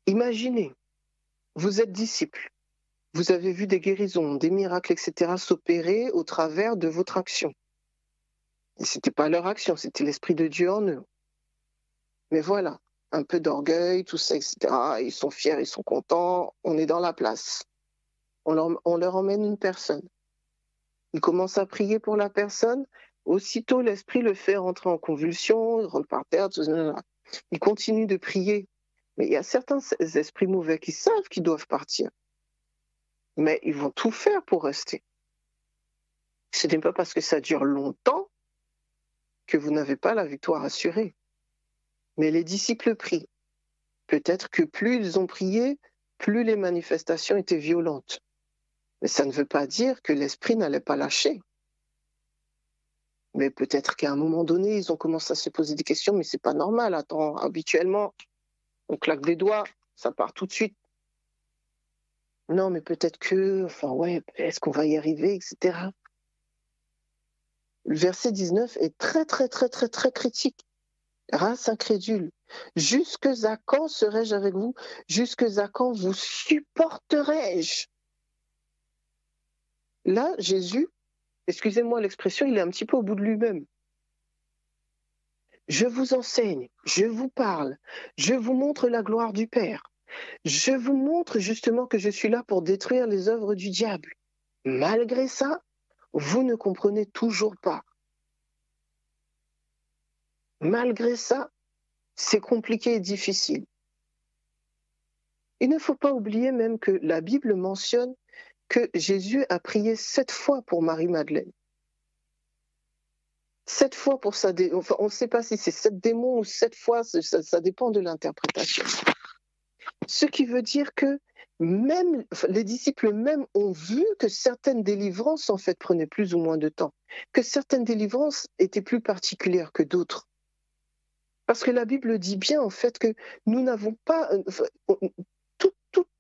Imaginez, vous êtes disciple, vous avez vu des guérisons, des miracles, etc. s'opérer au travers de votre action. Et ce n'était pas leur action, c'était l'Esprit de Dieu en eux. Mais voilà, un peu d'orgueil, tout ça, etc. Ils sont fiers, ils sont contents, on est dans la place. On leur emmène une personne. Ils commencent à prier pour la personne. Aussitôt, l'Esprit le fait rentrer en convulsion, il roule par terre, tout ça. Il continue de prier. Mais il y a certains esprits mauvais qui savent qu'ils doivent partir. Mais ils vont tout faire pour rester. Ce n'est pas parce que ça dure longtemps que vous n'avez pas la victoire assurée. Mais les disciples prient. Peut-être que plus ils ont prié, plus les manifestations étaient violentes. Mais ça ne veut pas dire que l'esprit n'allait pas lâcher. Mais peut-être qu'à un moment donné, ils ont commencé à se poser des questions, mais c'est pas normal. Attends, habituellement, on claque des doigts, ça part tout de suite. Non, mais peut-être que, est-ce qu'on va y arriver, etc. Le verset 19 est très, très, très, très, très critique. Race incrédule. Jusque à quand serai-je avec vous? Jusque à quand vous supporterai-je? Là, Jésus, excusez-moi l'expression, il est un petit peu au bout de lui-même. Je vous enseigne, je vous parle, je vous montre la gloire du Père. Je vous montre justement que je suis là pour détruire les œuvres du diable. Malgré ça, vous ne comprenez toujours pas. Malgré ça, c'est compliqué et difficile. Il ne faut pas oublier même que la Bible mentionne que Jésus a prié 7 fois pour Marie-Madeleine. 7 fois pour sa enfin, on ne sait pas si c'est 7 démons ou 7 fois, ça dépend de l'interprétation. Ce qui veut dire que même les disciples même ont vu que certaines délivrances en fait prenaient plus ou moins de temps, que certaines délivrances étaient plus particulières que d'autres. Parce que la Bible dit bien en fait que nous n'avons pas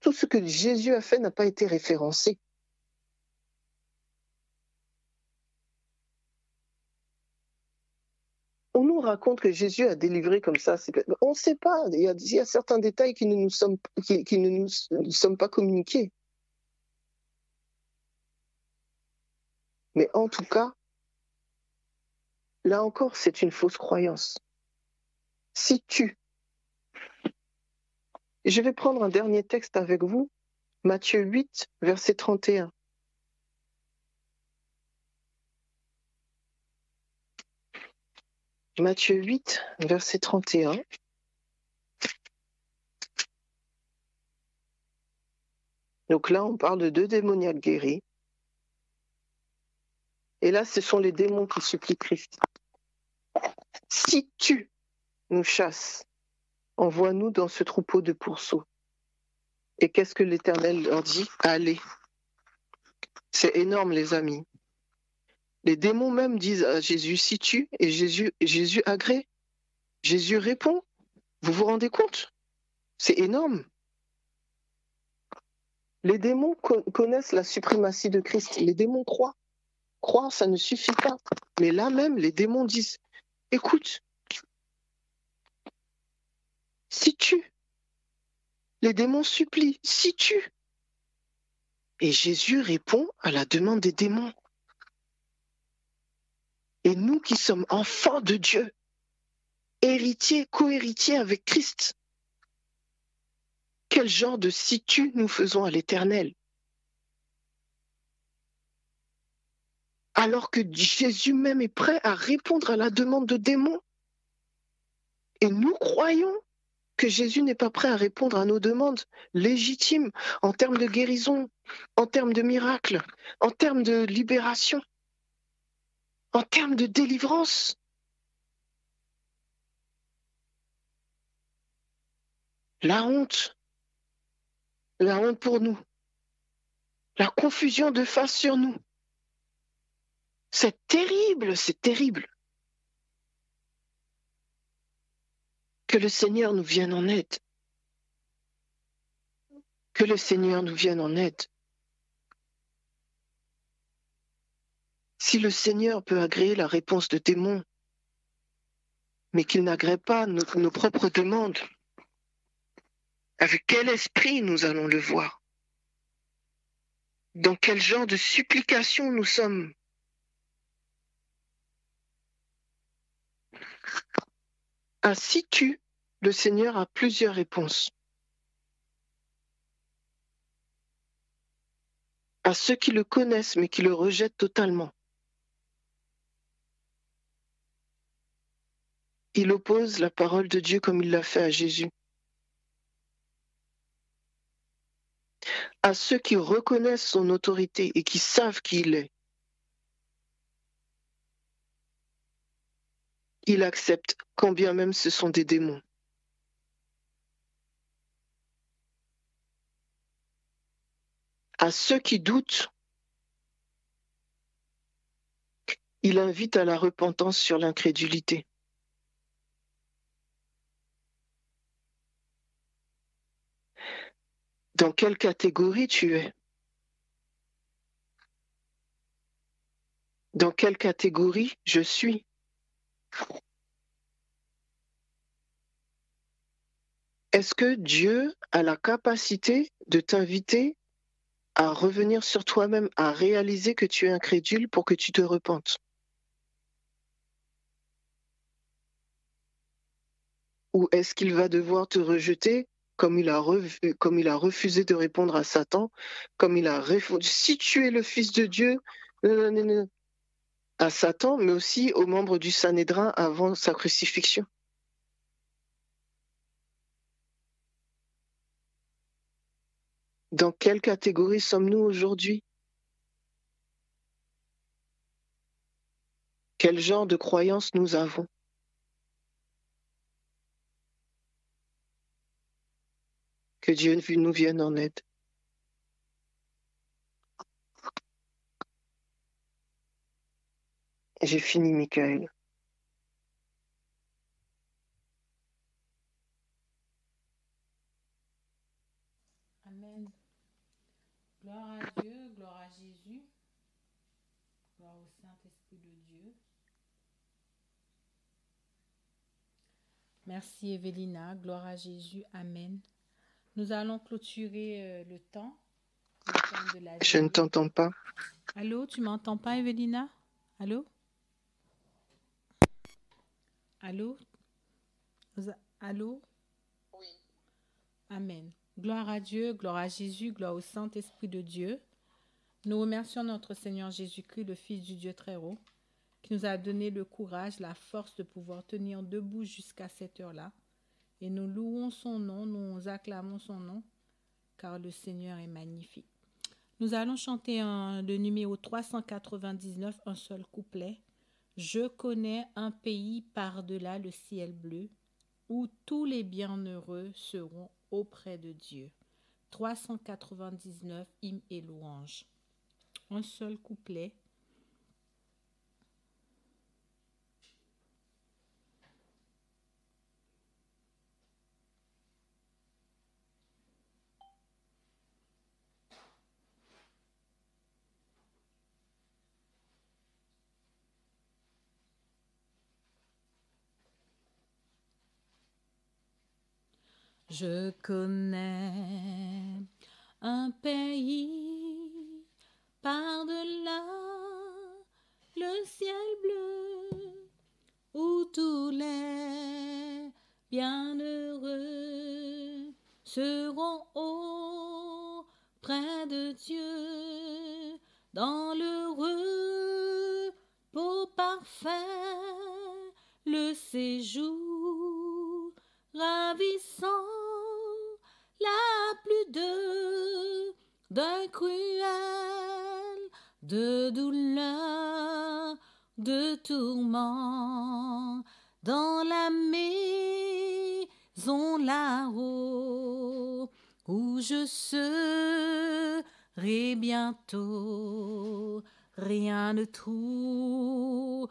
tout ce que Jésus a fait n'a pas été référencé. On nous raconte que Jésus a délivré comme ça. On ne sait pas. Il y a certains détails qui ne nous sommes pas communiqués. Mais en tout cas, là encore, c'est une fausse croyance. Je vais prendre un dernier texte avec vous, Matthieu 8, verset 31. Matthieu 8, verset 31. Donc là, on parle de 2 démoniaques guéris. Et là, ce sont les démons qui supplient Christ. Si tu nous chasses, envoie-nous dans ce troupeau de pourceaux. Et qu'est-ce que l'Éternel leur dit? Allez. C'est énorme, les amis. Les démons même disent à Jésus, si tu, et Jésus agrée. Jésus répond. Vous vous rendez compte? C'est énorme. Les démons connaissent la suprématie de Christ. Les démons croient. Croire, ça ne suffit pas. Mais là même, les démons disent, écoute, si tu, les démons supplient, si tu. Et Jésus répond à la demande des démons. Et nous qui sommes enfants de Dieu, héritiers, co-héritiers avec Christ, quel genre de si tu nous faisons à l'Éternel? Alors que Jésus même est prêt à répondre à la demande de démons. Et nous croyons que Jésus n'est pas prêt à répondre à nos demandes légitimes en termes de guérison, en termes de miracles, en termes de libération, en termes de délivrance. La honte pour nous, la confusion de face sur nous. C'est terrible, c'est terrible. Que le Seigneur nous vienne en aide. Que le Seigneur nous vienne en aide. Si le Seigneur peut agréer la réponse de démons, mais qu'il n'agrée pas nos propres demandes, avec quel esprit nous allons le voir? Dans quel genre de supplication nous sommes? Ainsi le Seigneur a plusieurs réponses. À ceux qui le connaissent mais qui le rejettent totalement. Il oppose la parole de Dieu comme il l'a fait à Jésus. À ceux qui reconnaissent son autorité et qui savent qui il est. Il accepte, quand bien même ce sont des démons. À ceux qui doutent, il invite à la repentance sur l'incrédulité. Dans quelle catégorie tu es? Dans quelle catégorie je suis? Est-ce que Dieu a la capacité de t'inviter à revenir sur toi-même, à réaliser que tu es incrédule pour que tu te repentes? Ou est-ce qu'il va devoir te rejeter comme il a refusé de répondre à Satan, comme il a répondu, si tu es le Fils de Dieu, à Satan, mais aussi aux membres du Sanhédrin avant sa crucifixion? Dans quelle catégorie sommes-nous aujourd'hui? Quel genre de croyance nous avons? Que Dieu nous vienne en aide. J'ai fini, Michael. Amen. Gloire à Dieu, gloire à Jésus, gloire au Saint-Esprit de Dieu. Merci Evelina, gloire à Jésus, Amen. Nous allons clôturer le temps de la Je ne t'entends pas. Allô, tu m'entends pas Evelina? Allô? Allô? Allô? Oui. Amen. Gloire à Dieu, gloire à Jésus, gloire au Saint-Esprit de Dieu. Nous remercions notre Seigneur Jésus-Christ, le Fils du Dieu très haut, qui nous a donné le courage, la force de pouvoir tenir debout jusqu'à cette heure-là. Et nous louons son nom, nous acclamons son nom, car le Seigneur est magnifique. Nous allons chanter le numéro 399, un seul couplet. Je connais un pays par-delà le ciel bleu, où tous les bienheureux seront auprès de Dieu. 399, hymne et louange. Un seul couplet. Je connais un pays par-delà le ciel bleu, où tous les bienheureux seront auprès de Dieu, dans le repos parfait, le séjour ravissant, la plus d'un cruel, de douleur, de tourment, dans la maison là-haut, où je serai bientôt, rien ne troublera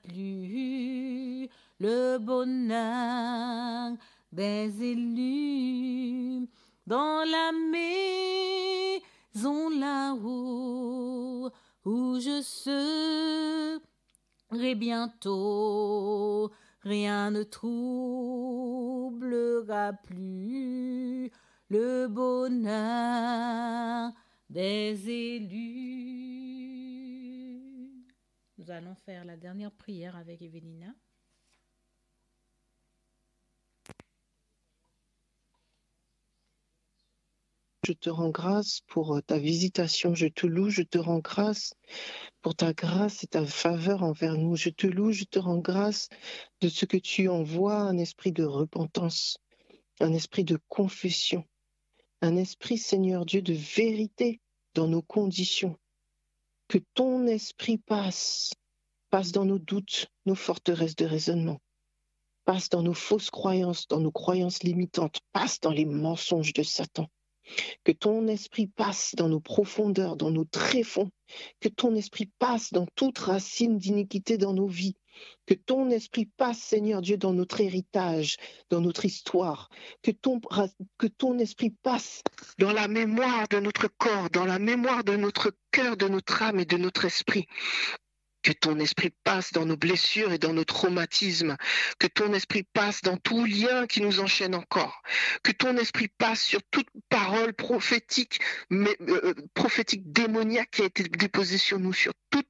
plus le bonheur des élus, dans la maison là-haut, où je serai bientôt, rien ne troublera plus le bonheur des élus. Nous allons faire la dernière prière avec Evelina. Je te rends grâce pour ta visitation. Je te loue, je te rends grâce pour ta grâce et ta faveur envers nous. Je te loue, je te rends grâce de ce que tu envoies, un esprit de repentance, un esprit de confession, un esprit, Seigneur Dieu, de vérité dans nos conditions. Que ton esprit passe dans nos doutes, nos forteresses de raisonnement, passe dans nos fausses croyances, dans nos croyances limitantes, passe dans les mensonges de Satan. Que ton esprit passe dans nos profondeurs, dans nos tréfonds. Que ton esprit passe dans toute racine d'iniquité dans nos vies. Que ton esprit passe, Seigneur Dieu, dans notre héritage, dans notre histoire. Que ton esprit passe dans la mémoire de notre corps, dans la mémoire de notre cœur, de notre âme et de notre esprit. Que ton esprit passe dans nos blessures et dans nos traumatismes. Que ton esprit passe dans tout lien qui nous enchaîne encore. Que ton esprit passe sur toute parole prophétique, prophétique démoniaque qui a été déposée sur nous, sur tout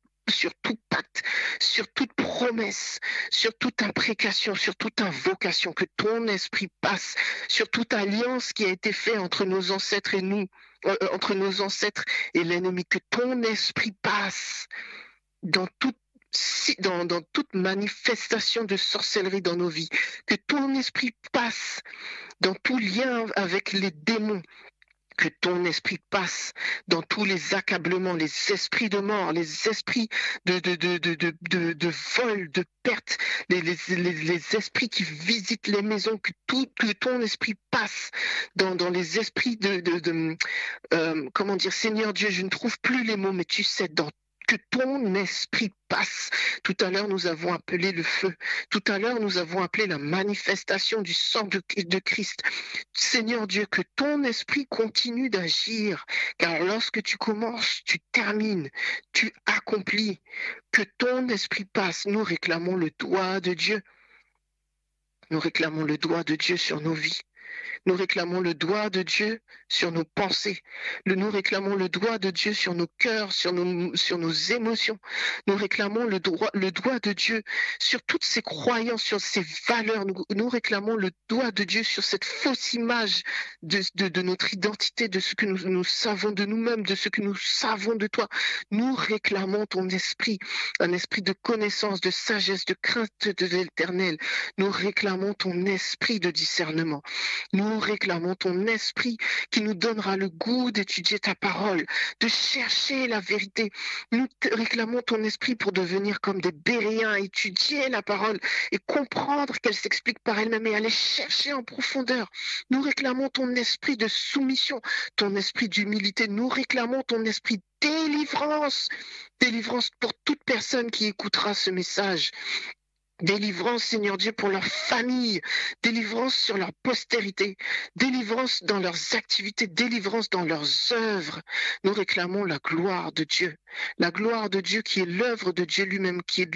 pacte, sur toute promesse, sur toute imprécation, sur toute invocation. Que ton esprit passe sur toute alliance qui a été faite entre nos ancêtres et nous, entre nos ancêtres et l'ennemi. Que ton esprit passe dans toute manifestation de sorcellerie dans nos vies, que ton esprit passe dans tout lien avec les démons, que ton esprit passe dans tous les accablements, les esprits de mort, les esprits de vol, de perte, les esprits qui visitent les maisons, que ton esprit passe dans les esprits comment dire, Seigneur Dieu, je ne trouve plus les mots, mais tu sais, que ton esprit passe. Tout à l'heure, nous avons appelé le feu. Tout à l'heure, nous avons appelé la manifestation du sang de Christ. Seigneur Dieu, que ton esprit continue d'agir, car lorsque tu commences, tu termines, tu accomplis. Que ton esprit passe. Nous réclamons le doigt de Dieu. Nous réclamons le doigt de Dieu sur nos vies. Nous réclamons le doigt de Dieu sur nos pensées. Nous réclamons le doigt de Dieu sur nos cœurs, sur nos émotions. Nous réclamons le doigt de Dieu sur toutes ces croyances, sur ces valeurs. Nous réclamons le doigt de Dieu sur cette fausse image de notre identité, de ce que nous savons de nous-mêmes, de ce que nous savons de toi. Nous réclamons ton esprit, un esprit de connaissance, de sagesse, de crainte de l'Éternel. Nous réclamons ton esprit de discernement. Nous réclamons ton esprit qui nous donnera le goût d'étudier ta parole, de chercher la vérité. Nous réclamons ton esprit pour devenir comme des Béréens, étudier la parole et comprendre qu'elle s'explique par elle-même et aller chercher en profondeur. Nous réclamons ton esprit de soumission, ton esprit d'humilité. Nous réclamons ton esprit de délivrance. Délivrance pour toute personne qui écoutera ce message. Délivrance, Seigneur Dieu, pour leur famille, délivrance sur leur postérité, délivrance dans leurs activités, délivrance dans leurs œuvres. Nous réclamons la gloire de Dieu qui est l'œuvre de Dieu lui-même, qui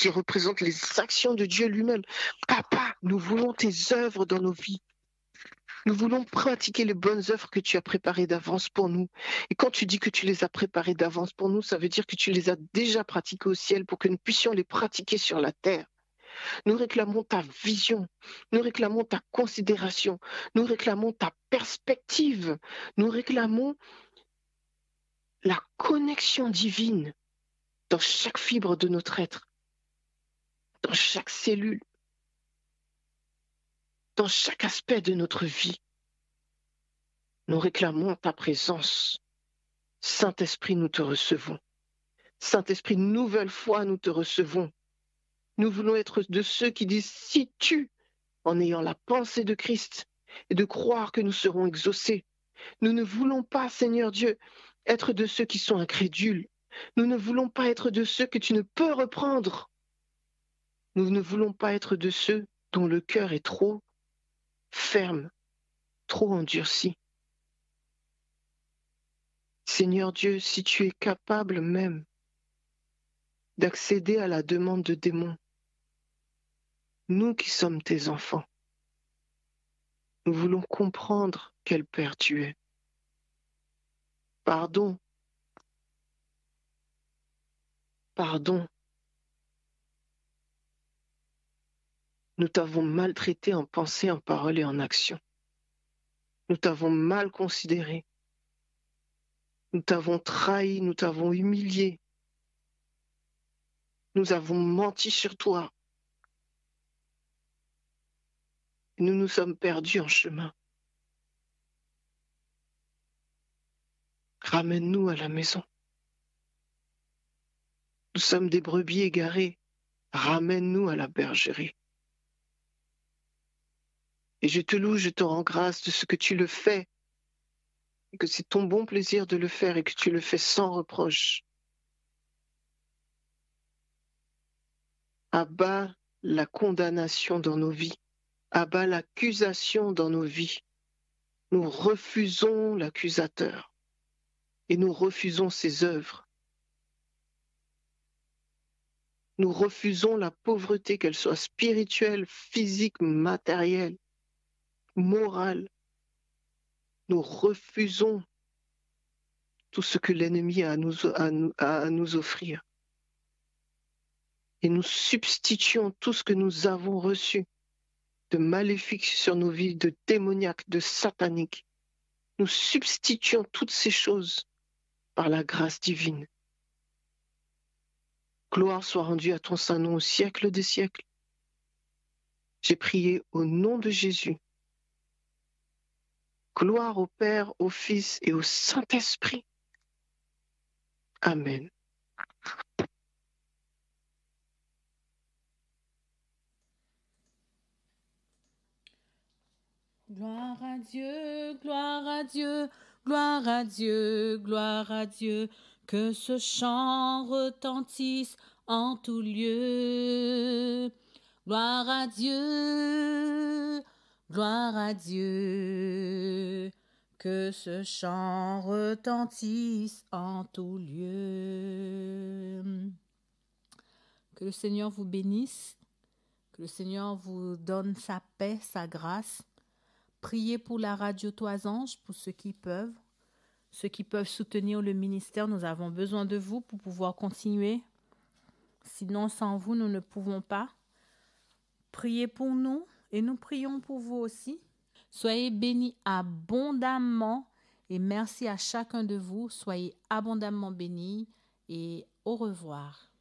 représente les actions de Dieu lui-même. Papa, nous voulons tes œuvres dans nos vies. Nous voulons pratiquer les bonnes œuvres que tu as préparées d'avance pour nous. Et quand tu dis que tu les as préparées d'avance pour nous, ça veut dire que tu les as déjà pratiquées au ciel pour que nous puissions les pratiquer sur la terre. Nous réclamons ta vision, nous réclamons ta considération, nous réclamons ta perspective, nous réclamons la connexion divine dans chaque fibre de notre être, dans chaque cellule, dans chaque aspect de notre vie. Nous réclamons ta présence. Saint-Esprit, nous te recevons. Saint-Esprit, une nouvelle fois, nous te recevons. Nous voulons être de ceux qui disent « si tu » en ayant la pensée de Christ et de croire que nous serons exaucés. Nous ne voulons pas, Seigneur Dieu, être de ceux qui sont incrédules. Nous ne voulons pas être de ceux que tu ne peux reprendre. Nous ne voulons pas être de ceux dont le cœur est trop ferme, trop endurci. Seigneur Dieu, si tu es capable même d'accéder à la demande de démons, nous qui sommes tes enfants, nous voulons comprendre quel Père tu es. Pardon. Pardon. Nous t'avons maltraité en pensée, en parole et en action. Nous t'avons mal considéré. Nous t'avons trahi, nous t'avons humilié. Nous avons menti sur toi. Nous nous sommes perdus en chemin. Ramène-nous à la maison. Nous sommes des brebis égarées. Ramène-nous à la bergerie. Et je te loue, je te rends grâce de ce que tu le fais, et que c'est ton bon plaisir de le faire et que tu le fais sans reproche. Abat la condamnation dans nos vies, abat l'accusation dans nos vies. Nous refusons l'accusateur et nous refusons ses œuvres. Nous refusons la pauvreté, qu'elle soit spirituelle, physique, matérielle, morale. Nous refusons tout ce que l'ennemi a à nous offrir. Et nous substituons tout ce que nous avons reçu de maléfique sur nos vies, de démoniaque, de satanique. Nous substituons toutes ces choses par la grâce divine. Gloire soit rendue à ton saint nom au siècle des siècles. J'ai prié au nom de Jésus. Gloire au Père, au Fils et au Saint-Esprit. Amen. Gloire à Dieu, gloire à Dieu, gloire à Dieu, gloire à Dieu, que ce chant retentisse en tout lieu. Gloire à Dieu, gloire à Dieu, que ce chant retentisse en tout lieu. Que le Seigneur vous bénisse, que le Seigneur vous donne sa paix, sa grâce. Priez pour la radio Toisange, pour ceux qui peuvent soutenir le ministère. Nous avons besoin de vous pour pouvoir continuer. Sinon, sans vous, nous ne pouvons pas. Priez pour nous et nous prions pour vous aussi. Soyez bénis abondamment et merci à chacun de vous. Soyez abondamment bénis et au revoir.